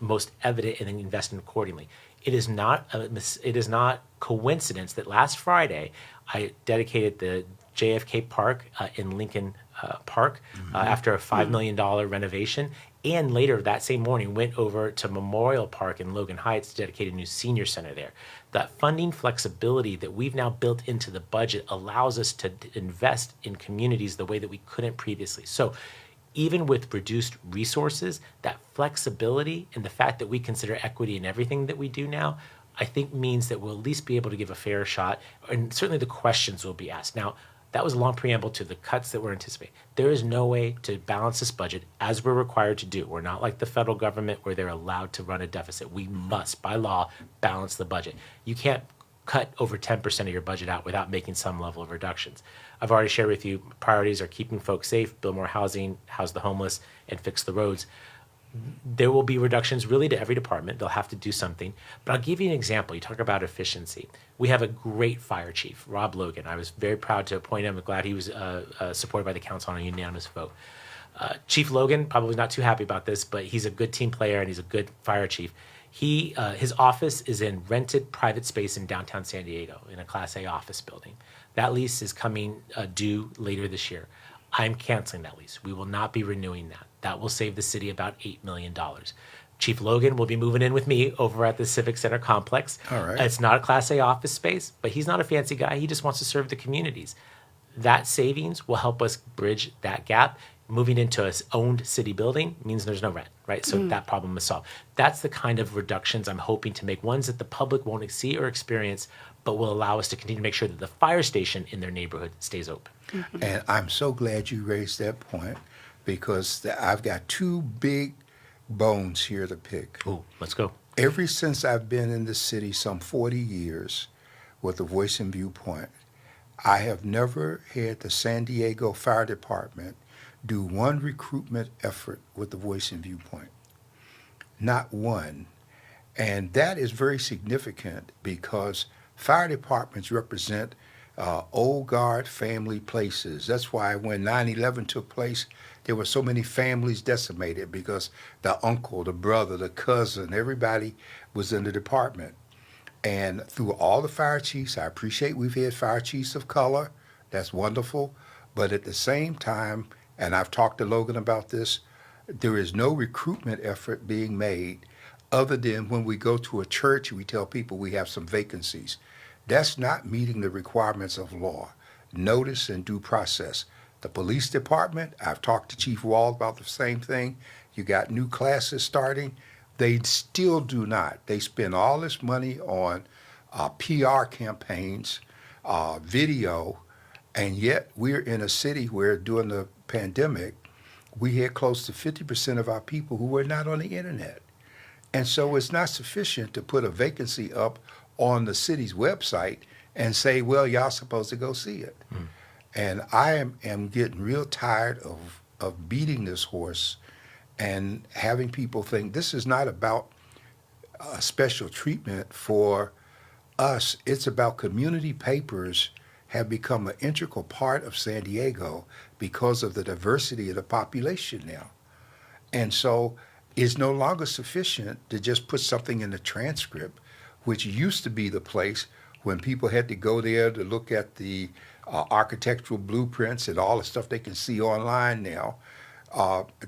most evident, and then invest in accordingly. It is not coincidence that last Friday I dedicated the JFK Park in Lincoln Park after a $5 million renovation, and later that same morning went over to Memorial Park in Logan Heights to dedicate a new senior center there. That funding flexibility that we've now built into the budget allows us to invest in communities the way that we couldn't previously. So even with reduced resources, that flexibility and the fact that we consider equity in everything that we do now, I think means that we'll at least be able to give a fair shot, and certainly the questions will be asked. Now, that was a long preamble to the cuts that we're anticipating. There is no way to balance this budget as we're required to do. We're not like the federal government where they're allowed to run a deficit. We must, by law, balance the budget. You can't cut over 10% of your budget out without making some level of reductions. I've already shared with you priorities are keeping folks safe, build more housing, house the homeless, and fix the roads. There will be reductions really to every department. They'll have to do something. But I'll give you an example. You talk about efficiency. We have a great fire chief, Rob Logan. I was very proud to appoint him. I'm glad he was supported by the council on a unanimous vote. Chief Logan, probably not too happy about this, but he's a good team player and he's a good fire chief. His office is in rented private space in downtown San Diego in a Class A office building. That lease is coming due later this year. I'm canceling that lease. We will not be renewing that. That will save the city about $8 million. Chief Logan will be moving in with me over at the Civic Center complex. All right. It's not a Class A office space, but he's not a fancy guy. He just wants to serve the communities. That savings will help us bridge that gap. Moving into an owned city building means there's no rent, right? So that problem is solved. That's the kind of reductions I'm hoping to make, ones that the public won't see or experience, but will allow us to continue to make sure that the fire station in their neighborhood stays open. And I'm so glad you raised that point because I've got two big bones here to pick. Ooh, let's go. Ever since I've been in the city some 40 years with a voice and viewpoint, I have never had the San Diego Fire Department do one recruitment effort with the Voice and Viewpoint. Not one. And that is very significant because fire departments represent old guard family places. That's why when 9/11 took place, there were so many families decimated because the uncle, the brother, the cousin, everybody was in the department. And through all the fire chiefs, I appreciate we've had fire chiefs of color. That's wonderful. But at the same time, and I've talked to Logan about this, there is no recruitment effort being made other than when we go to a church and we tell people we have some vacancies. That's not meeting the requirements of law, notice and due process. The police department, I've talked to Chief Wall about the same thing. You got new classes starting. They still do not. They spend all this money on PR campaigns, video, and yet we're in a city where during the pandemic, we had close to 50% of our people who were not on the internet. And so it's not sufficient to put a vacancy up on the city's website and say, well, y'all supposed to go see it. And I am getting real tired of beating this horse and having people think this is not about special treatment for us. It's about community papers have become an integral part of San Diego because of the diversity of the population now. And so it's no longer sufficient to just put something in the transcript, which used to be the place when people had to go there to look at the architectural blueprints and all the stuff they can see online now.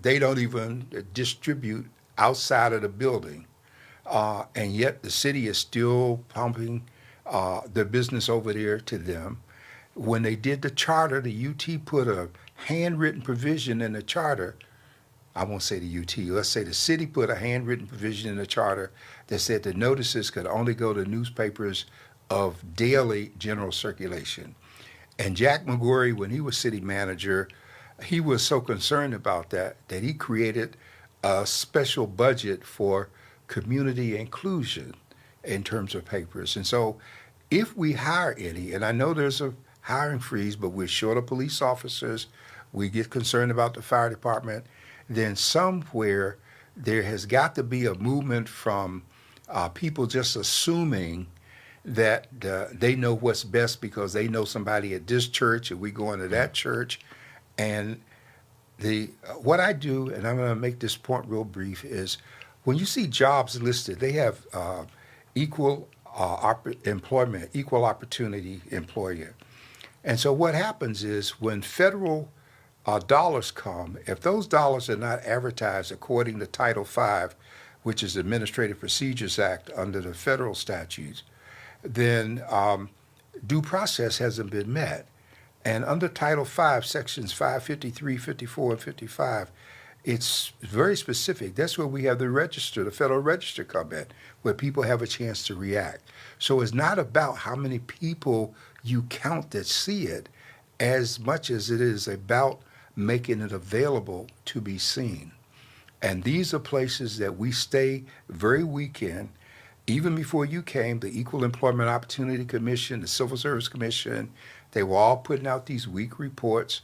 They don't even distribute outside of the building. And yet the city is still pumping the business over there to them. When they did the charter, the UT put a handwritten provision in the charter. I won't say the UT, let's say the city put a handwritten provision in the charter that said the notices could only go to newspapers of daily general circulation. And Jack McGorry, when he was city manager, he was so concerned about that he created a special budget for community inclusion in terms of papers. And so if we hire any, and I know there's a hiring freeze, but we're short of police officers, we get concerned about the fire department, then somewhere there has got to be a movement from people just assuming that they know what's best because they know somebody at this church and we go into that church. And what I do, and I'm going to make this point real brief, is when you see jobs listed, they have equal employment, equal opportunity employer. And so what happens is when federal dollars come, if those dollars are not advertised according to Title V, which is the Administrative Procedures Act under the federal statutes, then due process hasn't been met. And under Title V, Sections 553, 54, and 55, it's very specific. That's where we have the register, the Federal Register come in, where people have a chance to react. So it's not about how many people you count that see it as much as it is about making it available to be seen. And these are places that we stay very weak in. Even before you came, the Equal Employment Opportunity Commission, the Civil Service Commission, they were all putting out these weak reports.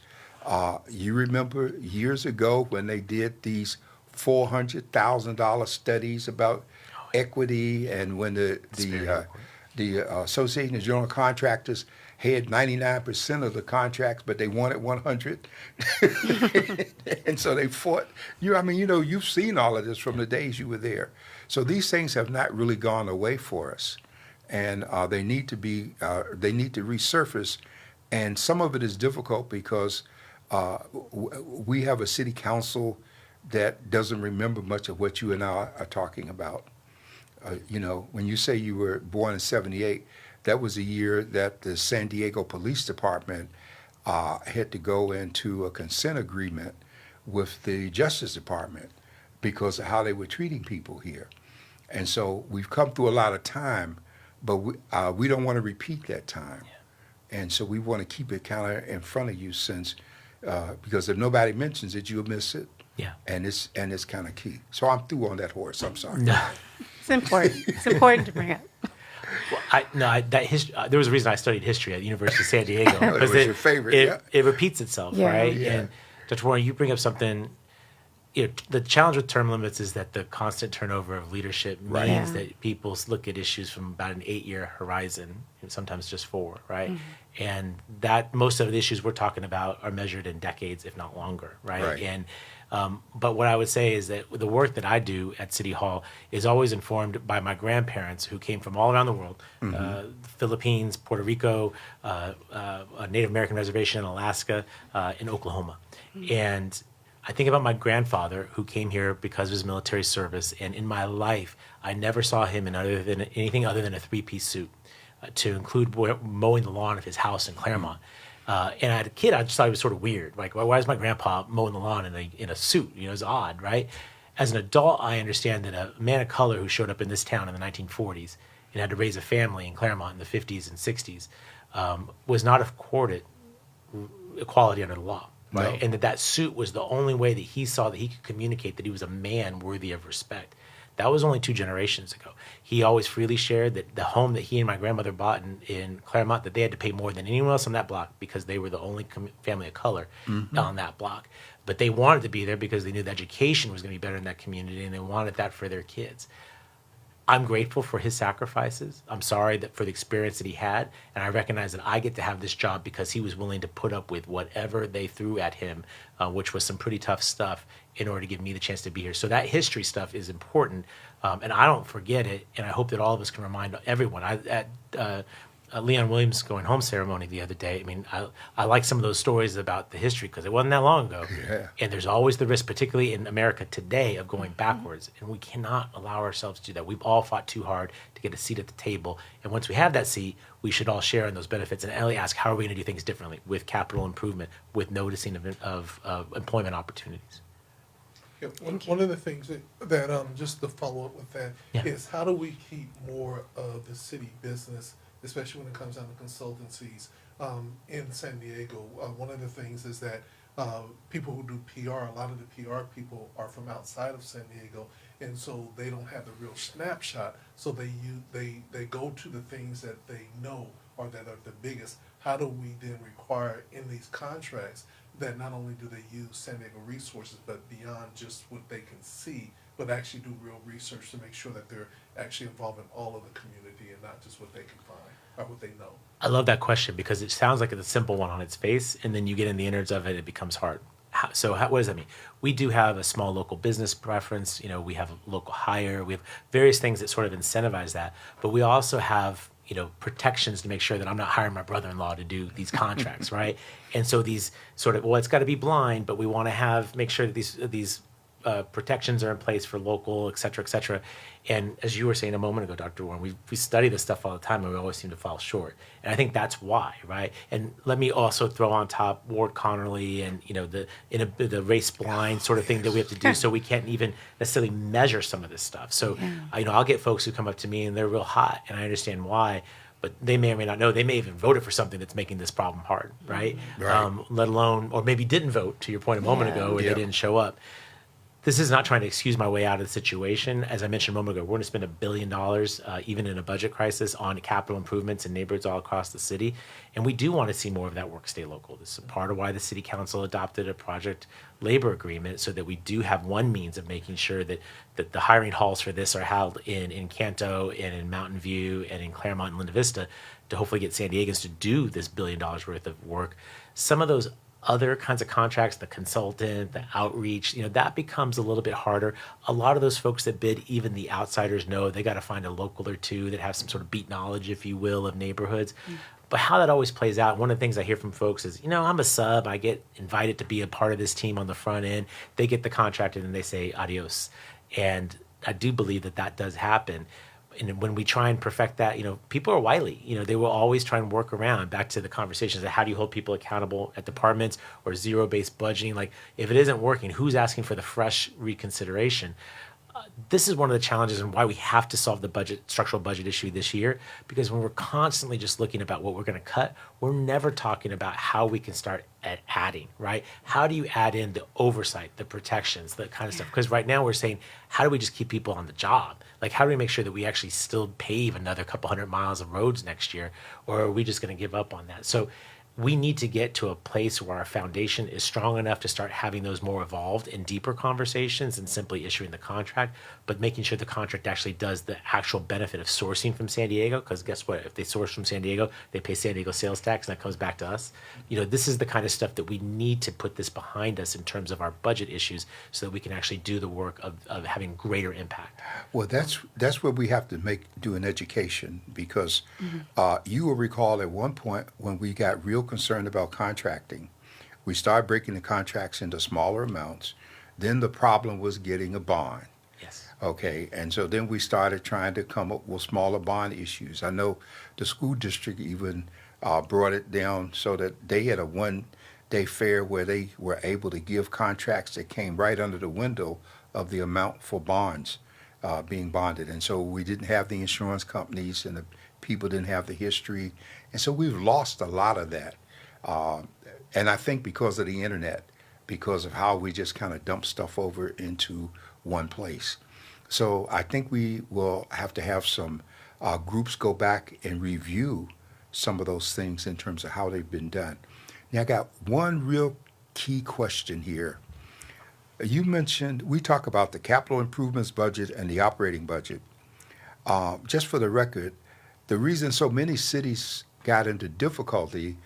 You remember years ago when they did these $400,000 studies about equity, and when the Association of General Contractors had 99% of the contracts, but they wanted 100, and so they fought. You've seen all of this from the days you were there. So these things have not really gone away for us, and they need to resurface. And some of it is difficult because we have a city council that doesn't remember much of what you and I are talking about. When you say you were born in '78, that was the year that the San Diego Police Department had to go into a consent agreement with the Justice Department because of how they were treating people here. And so we've come through a lot of time, but we don't want to repeat that time. Yeah. And so we want to keep it kind of in front of you because if nobody mentions it, you'll miss it. Yeah. And it's kind of key. So I'm through on that horse. I'm sorry. No. It's important. It's important to bring up. There was a reason I studied history at the University of San Diego. It was your favorite, yeah. It repeats itself, Yeah. right? Yeah. And Dr. Warren, you bring up something. The challenge with term limits is that the constant turnover of leadership means Right. Yeah. that people look at issues from about an 8-year horizon, and sometimes just 4, right? And that most of the issues we're talking about are measured in decades, if not longer, right? Right. And but what I would say is that the work that I do at City Hall is always informed by my grandparents who came from all around the world, Philippines, Puerto Rico, a Native American reservation in Alaska, in Oklahoma. And I think about my grandfather who came here because of his military service, and in my life, I never saw him in anything other than a 3-piece suit, to include mowing the lawn of his house in Claremont. And as a kid, I just thought it was sort of weird. Like, why is my grandpa mowing the lawn in a suit? It's odd, right? As an adult, I understand that a man of color who showed up in this town in the 1940s and had to raise a family in Claremont in the 50s and 60s was not accorded equality under the law. Right. No. And that suit was the only way that he saw that he could communicate that he was a man worthy of respect. That was only 2 generations ago. He always freely shared that the home that he and my grandmother bought in Claremont, that they had to pay more than anyone else on that block because they were the only family of color on that block. But they wanted to be there because they knew the education was going to be better in that community, and they wanted that for their kids. I'm grateful for his sacrifices. I'm sorry for the experience that he had, and I recognize that I get to have this job because he was willing to put up with whatever they threw at him, which was some pretty tough stuff, in order to give me the chance to be here. So that history stuff is important, and I don't forget it, and I hope that all of us can remind everyone. Leon Williams' going home ceremony the other day, I mean, I like some of those stories about the history because it wasn't that long ago. Yeah. And there's always the risk, particularly in America today, of going backwards. And we cannot allow ourselves to do that. We've all fought too hard to get a seat at the table. And once we have that seat, we should all share in those benefits. And Ellie asked, how are we going to do things differently with capital improvement, with noticing of employment opportunities? Yeah, one of the things that just to follow up with that is Yeah. how do we keep more of the city business, especially when it comes down to consultancies in San Diego? One of the things is that people who do PR, a lot of the PR people are from outside of San Diego, and so they don't have the real snapshot. So they go to the things that they know or that are the biggest. How do we then require in these contracts that not only do they use San Diego resources, but beyond just what they can see, but actually do real research to make sure that they're actually involving all of the community and not just what they can find or what they know? I love that question because it sounds like it's a simple one on its face, and then you get in the innards of it, it becomes hard. What does that mean? We do have a small local business preference. We have a local hire. We have various things that sort of incentivize that. But we also have, protections to make sure that I'm not hiring my brother-in-law to do these contracts, right? And so these sort of, it's got to be blind, but we want to make sure that these protections are in place for local, et cetera, et cetera. And as you were saying a moment ago, Dr. Warren, we study this stuff all the time, and we always seem to fall short. And I think that's why, right? And let me also throw on top Ward Connerly and the race blind sort of thing that we have to do, so we can't even necessarily measure some of this stuff. So I'll get folks who come up to me and they're real hot, and I understand why. But they may or may not know. They may even voted for something that's making this problem hard, right? Right. Let alone, or maybe didn't vote, to your point a moment ago, or Yeah. they didn't show up. This is not trying to excuse my way out of the situation. As I mentioned a moment ago, we're going to spend $1 billion, even in a budget crisis, on capital improvements in neighborhoods all across the city. And we do want to see more of that work stay local. This is part of why the city council adopted a project labor agreement, so that we do have one means of making sure that the hiring halls for this are held in Canto and in Mountain View and in Claremont and Linda Vista, to hopefully get San Diegans to do this $1 billion worth of work. Some of those other kinds of contracts, the consultant, the outreach, that becomes a little bit harder. A lot of those folks that bid, even the outsiders know they got to find a local or two that have some sort of beat knowledge, if you will, of neighborhoods. But how that always plays out, one of the things I hear from folks is, I'm a sub, I get invited to be a part of this team on the front end. They get the contract and then they say adios. And I do believe that does happen. And when we try and perfect that, people are wily. They will always try and work around. Back to the conversations of how do you hold people accountable at departments or zero-based budgeting? Like, if it isn't working, who's asking for the fresh reconsideration? this is one of the challenges and why we have to solve the structural budget issue this year, because when we're constantly just looking about what we're going to cut, we're never talking about how we can start at adding, right? How do you add in the oversight, the protections, that kind of stuff? Because right now we're saying, how do we just keep people on the job? Like, how do we make sure that we actually still pave another couple hundred miles of roads next year? Or are we just going to give up on that? So we need to get to a place where our foundation is strong enough to start having those more evolved and deeper conversations than simply issuing the contract, but making sure the contract actually does the actual benefit of sourcing from San Diego. Because guess what? If they source from San Diego, they pay San Diego sales tax and that comes back to us. This is the kind of stuff that we need to put this behind us in terms of our budget issues so that we can actually do the work of having greater impact. Well, that's where we have to do an education, because you will recall at one point when we got real concerned about contracting, we started breaking the contracts into smaller amounts. Then the problem was getting a bond. Yes. Okay, and so then we started trying to come up with smaller bond issues. I know the school district even brought it down so that they had a one-day fair where they were able to give contracts that came right under the window of the amount for bonds being bonded. And so we didn't have the insurance companies and the people didn't have the history. And so we've lost a lot of that. And I think because of the internet, because of how we just kind of dump stuff over into one place. So I think we will have to have some groups go back and review some of those things in terms of how they've been done. Now, I got one real key question here. You mentioned, we talk about the capital improvements budget and the operating budget. Just for the record, the reason so many cities got into difficulty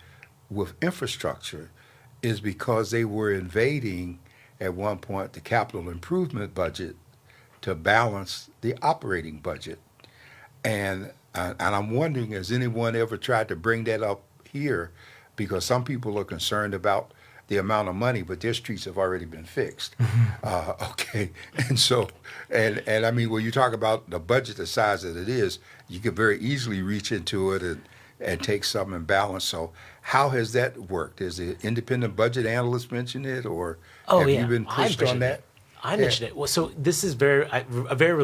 with infrastructure is because they were invading at one point the capital improvement budget to balance the operating budget. And I'm wondering, has anyone ever tried to bring that up here? Because some people are concerned about the amount of money, but their streets have already been fixed. Okay, and so, and I mean, when you talk about the budget the size that it is, you could very easily reach into it and take something and balance. So how has that worked? Has the independent budget analyst mentioned it, or have you been pushed on that? I mentioned it. Well, so this is a very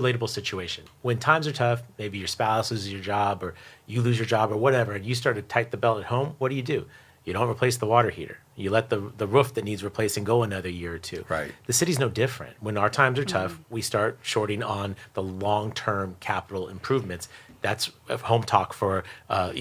relatable situation. When times are tough, maybe your spouse loses your job or you lose your job or whatever, and you start to tighten the belt at home, what do? You don't replace the water heater. You let the roof that needs replacing go another year or two. Right. The city's no different. When our times are tough, we start shorting on the long-term capital improvements. That's home talk for a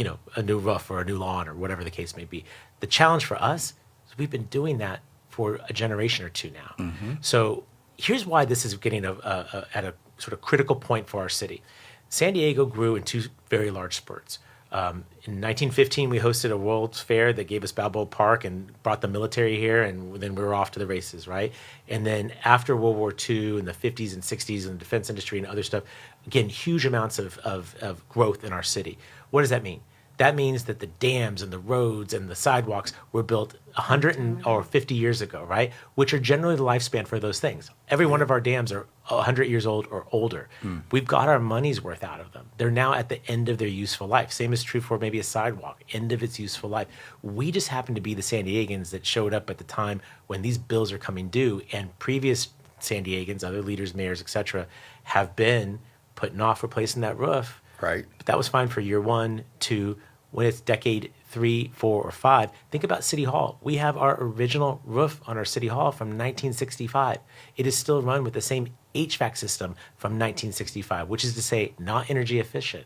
new roof or a new lawn or whatever the case may be. The challenge for us is we've been doing that for a generation or two now. Mm-hmm. So here's why this is getting at a sort of critical point for our city. San Diego grew in two very large spurts. In 1915, we hosted a World's Fair that gave us Balboa Park and brought the military here, and then we were off to the races, right? And then after World War II in the 50s and 60s in the defense industry and other stuff, again, huge amounts of growth in our city. What does that mean? That means that the dams and the roads and the sidewalks were built 150 years ago, right? Which are generally the lifespan for those things. Every one of our dams are 100 years old or older. We've got our money's worth out of them. They're now at the end of their useful life. Same is true for maybe a sidewalk, end of its useful life. We just happen to be the San Diegans that showed up at the time when these bills are coming due, and previous San Diegans, other leaders, mayors, et cetera, have been putting off replacing that roof. Right. But that was fine for year 1, 2. When it's decade 3, 4, or 5, think about City Hall. We have our original roof on our City Hall from 1965. It is still run with the same HVAC system from 1965, which is to say not energy efficient.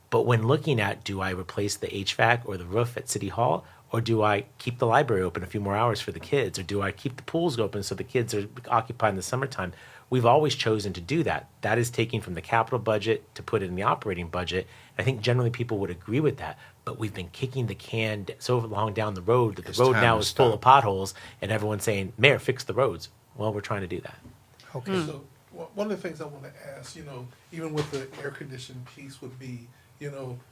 But when looking at, do I replace the HVAC or the roof at City Hall, or do I keep the library open a few more hours for the kids, or do I keep the pools open so the kids are occupied in the summertime? We've always chosen to do that. That is taking from the capital budget to put it in the operating budget. I think generally people would agree with that, but we've been kicking the can so long down the road that the road now is full of potholes, and everyone's saying, Mayor, fix the roads. Well, we're trying to do that. Okay. So one of the things I want to ask, even with the air conditioning piece would be,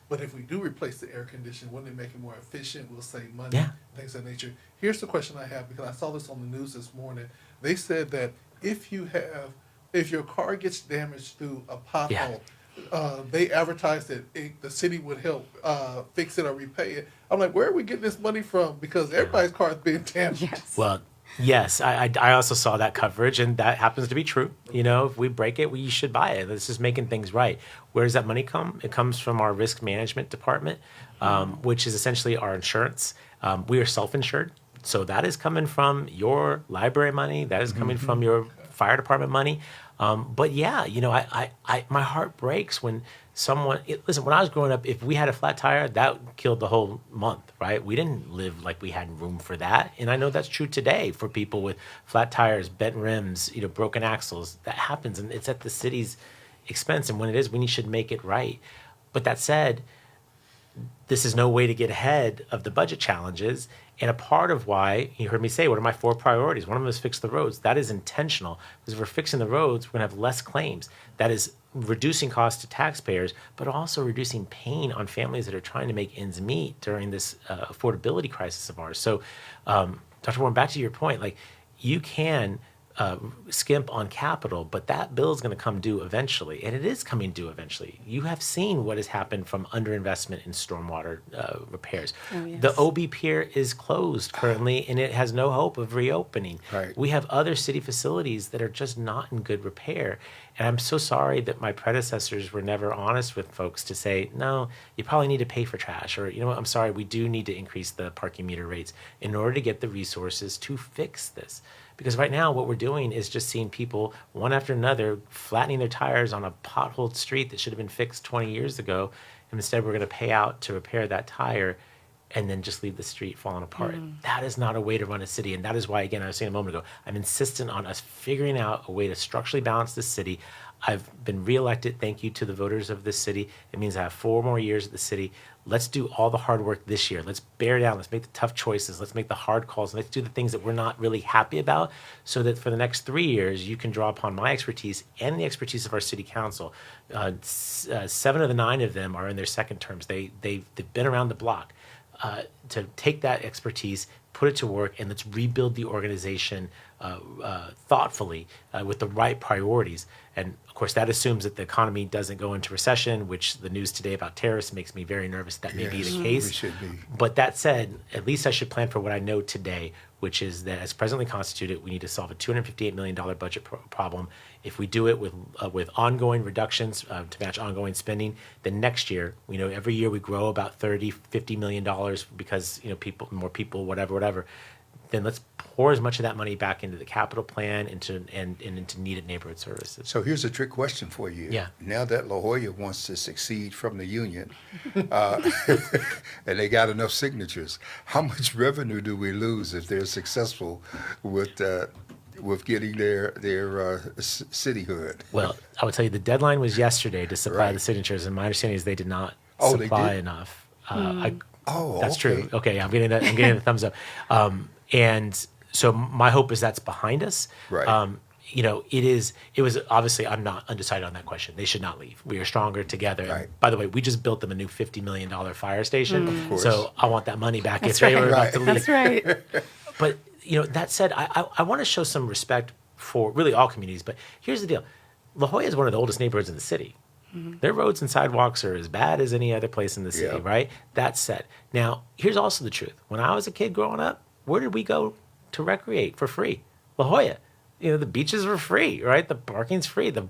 but if we do replace the air conditioning, wouldn't it make it more efficient? We'll save money, things of that nature. Here's the question I have, because I saw this on the news this morning. They said that if your car gets damaged through a pothole, they advertised that the city would help fix it or repay it. I'm like, where are we getting this money from? Because everybody's car is being damaged. Yes. Well, Yes, I also saw that coverage, and that happens to be true. You know, if we break it, we should buy it. This is making things right. Where does that money come? It comes from our risk management department, which is essentially our insurance. We are self-insured, so that is coming from your library money. That is coming from your fire department money. But yeah, you know, my heart breaks when listen, when I was growing up, if we had a flat tire, that killed the whole month, right? We didn't live like we had room for that. And I know that's true today for people with flat tires, bent rims, you know, broken axles. That happens, and it's at the city's expense. And when it is, we should make it right. But that said, this is no way to get ahead of the budget challenges. And a part of why, you heard me say, what are my 4 priorities? One of them is fix the roads. That is intentional, because if we're fixing the roads, we're going to have less claims. That is reducing costs to taxpayers, but also reducing pain on families that are trying to make ends meet during this affordability crisis of ours. So, Dr. Warren, back to your point, like, you can skimp on capital, but that bill is going to come due eventually, and it is coming due eventually. You have seen what has happened from underinvestment in stormwater repairs. Oh, yes. The OB Pier is closed currently, and it has no hope of reopening. Right. We have other city facilities that are just not in good repair, and I'm so sorry that my predecessors were never honest with folks to say, no, you probably need to pay for trash, or, you know what, I'm sorry, we do need to increase the parking meter rates in order to get the resources to fix this. Because right now, what we're doing is just seeing people, one after another, flattening their tires on a potholed street that should have been fixed 20 years ago. And instead, we're going to pay out to repair that tire and then just leave the street falling apart. That is not a way to run a city. And that is why, again, I was saying a moment ago, I'm insistent on us figuring out a way to structurally balance this city. I've been reelected. Thank you to the voters of this city. It means I have 4 more years at the city. Let's do all the hard work this year. Let's bear down. Let's make the tough choices. Let's make the hard calls. Let's do the things that we're not really happy about, so that for the next 3 years, you can draw upon my expertise and the expertise of our city council. 7 of the 9 of them are in their second terms. They've been around the block. To take that expertise, put it to work, and let's rebuild the organization thoughtfully with the right priorities. And of course, that assumes that the economy doesn't go into recession, which the news today about terrorists makes me very nervous that may be the case. We should be. But that said, at least I should plan for what I know today, which is that as presently constituted, we need to solve a $258 million budget problem. If we do it with ongoing reductions to match ongoing spending, then next year, you know, every year we grow about $30-50 million because, you know, more people, whatever. Then let's pour as much of that money back into the capital plan, into needed neighborhood services. So here's a trick question for you. Yeah. Now that La Jolla wants to succeed from the union, and they got enough signatures, how much revenue do we lose if they're successful with getting their cityhood? Well, I would tell you the deadline was yesterday to supply Right. the signatures, and my understanding is they did not Oh, they supply did? enough. Okay. That's true. Okay, I'm getting the thumbs up. And so my hope is that's behind us. Right. You know, it was obviously, I'm not undecided on that question. They should not leave. We are stronger together. Right. By the way, we just built them a new $50 million fire station. Of course. So I want that money back That's if they right. were about to leave. That's right. But, you know, that said, I want to show some respect for really all communities. But here's the deal. La Jolla is one of the oldest neighborhoods in the city. Their roads and sidewalks are as bad as any other place in the city, Yeah. right? That said, now, here's also the truth. When I was a kid growing up, where did we go to recreate for free? La Jolla. You know, the beaches were free, right? The parking's free. The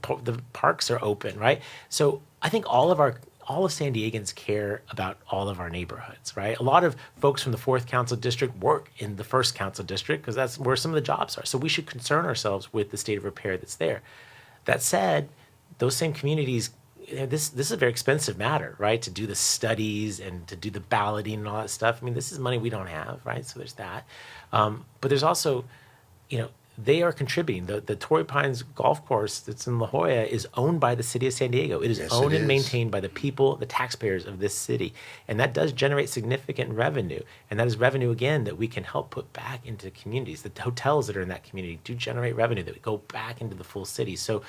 parks are open, right? So I think all of San Diegans care about all of our neighborhoods, right? A lot of folks from the 4th Council District work in the 1st Council District because that's where some of the jobs are. So we should concern ourselves with the state of repair that's there. That said, those same communities, you know, this is a very expensive matter, right? To do the studies and to do the balloting and all that stuff. I mean, this is money we don't have, right? So there's that. But there's also, you know, they are contributing. The Torrey Pines golf course that's in La Jolla is owned by the city of San Diego. It is Yes, owned it and is. maintained by the people, the taxpayers of this city. And that does generate significant revenue. And that is revenue, again, that we can help put back into communities. The hotels that are in that community do generate revenue that go back into the full city. So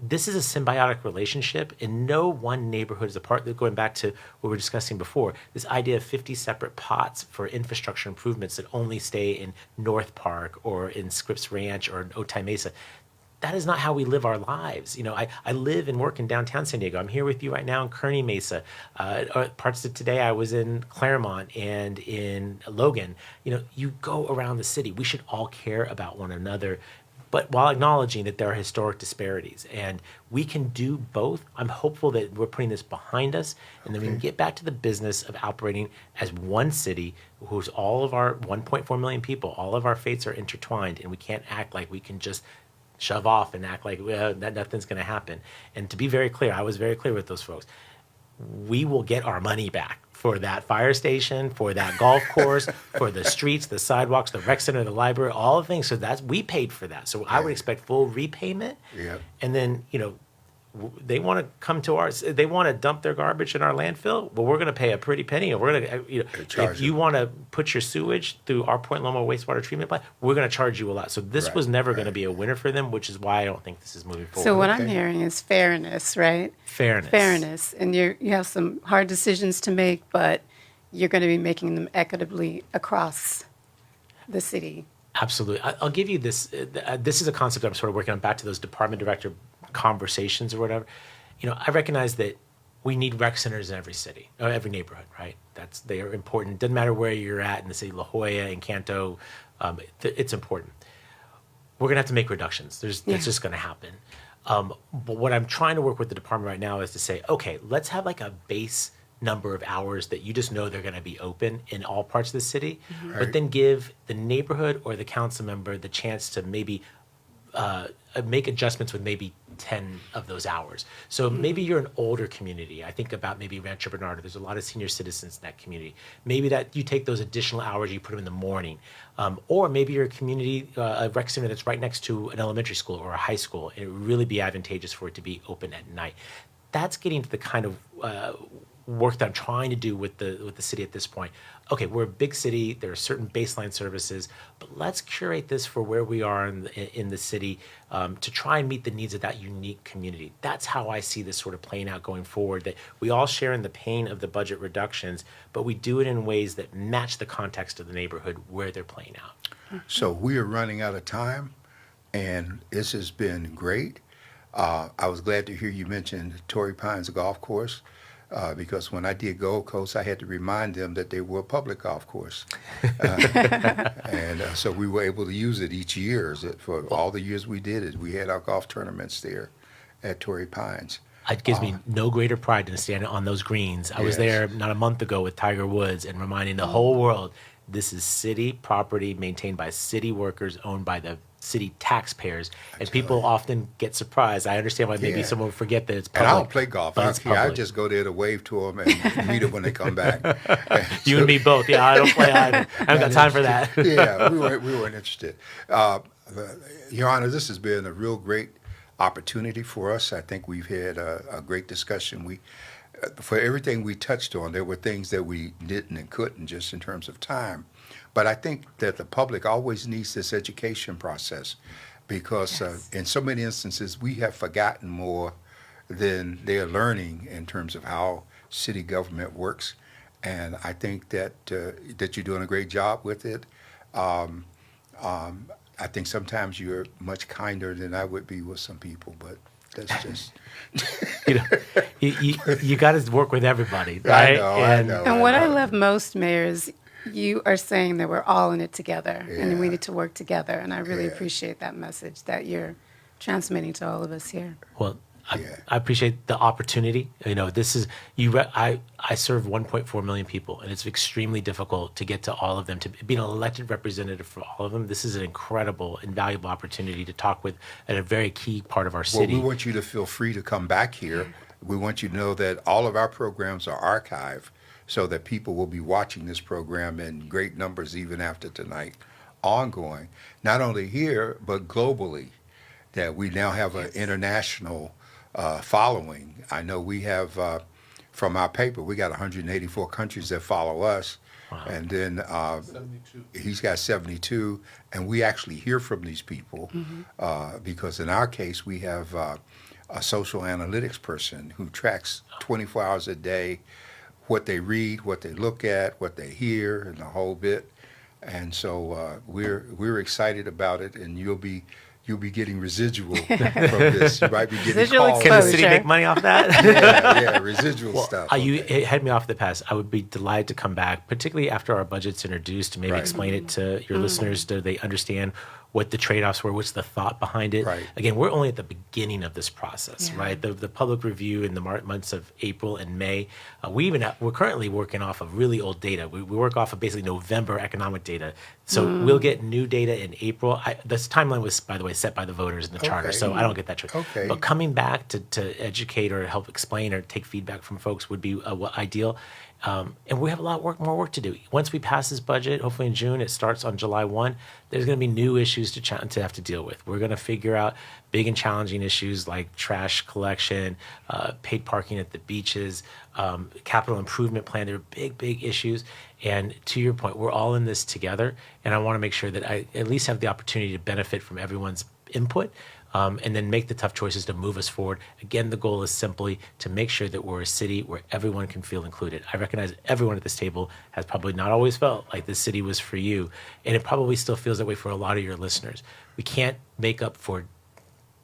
this is a symbiotic relationship, and no one neighborhood is apart. Going back to what we were discussing before, this idea of 50 separate pots for infrastructure improvements that only stay in North Park or in Scripps Ranch or in Otay Mesa, that is not how we live our lives. You know, I live and work in downtown San Diego. I'm here with you right now in Kearny Mesa. Parts of today I was in Claremont and in Logan. You know, you go around the city. We should all care about one another, but while acknowledging that there are historic disparities. And we can do both. I'm hopeful that we're putting this behind us, and then we can get back to the business of operating as one city, who's all of our 1.4 million people, all of our fates are intertwined, and we can't act like we can just shove off and act like, well, that nothing's going to happen. And to be very clear, I was very clear with those folks. We will get our money back for that fire station, for that golf course, for the streets, the sidewalks, the rec center, the library, all the things. So we paid for that. So I would expect full repayment. Yeah. And then, you know, they want to come to ours. They want to dump their garbage in our landfill. Well, we're going to pay a pretty penny. Or we're going to, you know, if you want to put your sewage through our Point Loma wastewater treatment plant, we're going to charge you a lot. So this was never going to be a winner for them, which is why I don't think this is moving forward. So what I'm hearing is fairness, right? Fairness. And you have some hard decisions to make, but you're going to be making them equitably across the city. Absolutely. I'll give you this. This is a concept I'm sort of working on, back to those department director conversations or whatever. You know, I recognize that we need rec centers in every city, or every neighborhood, right? They are important. Doesn't matter where you're at in the city, La Jolla, Encanto, it's important. We're going to have to make reductions. That's just going to happen. But what I'm trying to work with the department right now is to say, okay, let's have like a base number of hours that you just know they're going to be open in all parts of the city, but then give the neighborhood or the council member the chance to maybe make adjustments with maybe 10 of those hours. So maybe you're an older community. I think about maybe Rancho Bernardo. There's a lot of senior citizens in that community. Maybe that you take those additional hours, you put them in the morning. Or maybe you're a community, a rec center that's right next to an elementary school or a high school. It would really be advantageous for it to be open at night. That's getting to the kind of work that I'm trying to do with the city at this point. Okay, we're a big city. There are certain baseline services, but let's curate this for where we are in the city to try and meet the needs of that unique community. That's how I see this sort of playing out going forward, that we all share in the pain of the budget reductions, but we do it in ways that match the context of the neighborhood where they're playing out. So we are running out of time, and this has been great. I was glad to hear you mention Torrey Pines Golf Course. Because when I did Gold Coast, I had to remind them that they were a public golf course. And so we were able to use it each year. For all the years we did it, we had our golf tournaments there at Torrey Pines. It gives me no greater pride than standing on those greens. I was there not a month ago with Tiger Woods and reminding the whole world, this is city property maintained by city workers, owned by the city taxpayers, and people often get surprised. I understand why maybe someone would forget that it's public. And I don't play golf. I just go there to wave to them and meet them when they come back. You and me both. Yeah, I don't play either. I haven't got time for that. Yeah, we weren't interested. Your Honor, this has been a real great opportunity for us. I think we've had a great discussion. For everything we touched on, there were things that we didn't and couldn't, just in terms of time. But I think that the public always needs this education process, because in so many instances we have forgotten more than they're learning in terms of how city government works. And I think that that you're doing a great job with it. I think sometimes you're much kinder than I would be with some people, but that's just you got to work with everybody, right? I know. And what I love most, Mayor, is you are saying that we're all in it together, and we need to work together. And I really appreciate that message that you're transmitting to all of us here. Well, I appreciate the opportunity. You know, this is I serve 1.4 million people, and it's extremely difficult to get to all of them. To be an elected representative for all of them, this is an incredible and valuable opportunity to talk with at a very key part of our city. Well, we want you to feel free to come back here. We want you to know that all of our programs are archived, so that people will be watching this program in great numbers even after tonight, ongoing, not only here, but globally, that we now have an international following. I know we have, from our paper, we got 184 countries that follow us. Wow. And then 72. He's got 72, and we actually hear from these people because in our case, we have a social analytics person who tracks 24 hours a day what they read, what they look at, what they hear, and the whole bit. And so we're excited about it, and you'll be you'll be getting residual from this. You might be getting Residual calls. Can the exposure. city make money off that? Yeah, residual stuff. You okay. it had me off the pass. I would be delighted to come back, particularly after our budget's introduced, to maybe Right. explain it to your listeners so they understand what the trade-offs were, what's the thought behind it. Right. Again, we're only at the beginning of this process, Yeah. right? The public review in the months of April and May. We're currently working off of really old data. We work off of basically November economic data. So we'll get new data in April. This timeline was, by the way, set by the voters in the charter, Okay. so I don't get that trick. Okay. But coming back to educate or help explain or take feedback from folks would be ideal. And we have a lot more work to do. Once we pass this budget, hopefully in June, it starts on July 1, there's going to be new issues to have to deal with. We're going to figure out big and challenging issues like trash collection, paid parking at the beaches, capital improvement plan. They're big issues. And to your point, we're all in this together. And I want to make sure that I at least have the opportunity to benefit from everyone's input. And then make the tough choices to move us forward. Again, the goal is simply to make sure that we're a city where everyone can feel included. I recognize everyone at this table has probably not always felt like this city was for you, and it probably still feels that way for a lot of your listeners. We can't make up for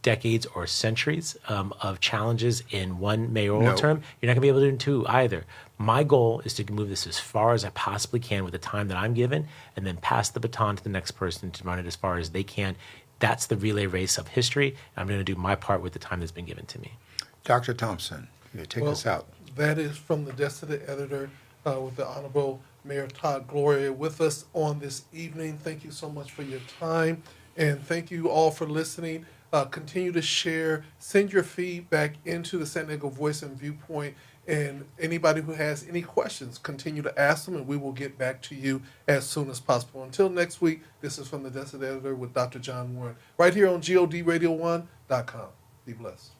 decades or centuries of challenges in one mayoral No. term. You're not going to be able to do it in two either. My goal is to move this as far as I possibly can with the time that I'm given, and then pass the baton to the next person to run it as far as they can. That's the relay race of history. I'm going to do my part with the time that's been given to me. Dr. Thompson, take us out. That is from the desk of the editor with the Honorable Mayor Todd Gloria with us on this evening. Thank you so much for your time, and thank you all for listening. Continue to share, send your feedback into the San Diego Voice and Viewpoint, and anybody who has any questions, continue to ask them, and we will get back to you as soon as possible. Until next week, this is from the desk of the editor with Dr. John Warren, right here on GODRadio1.com. Be blessed.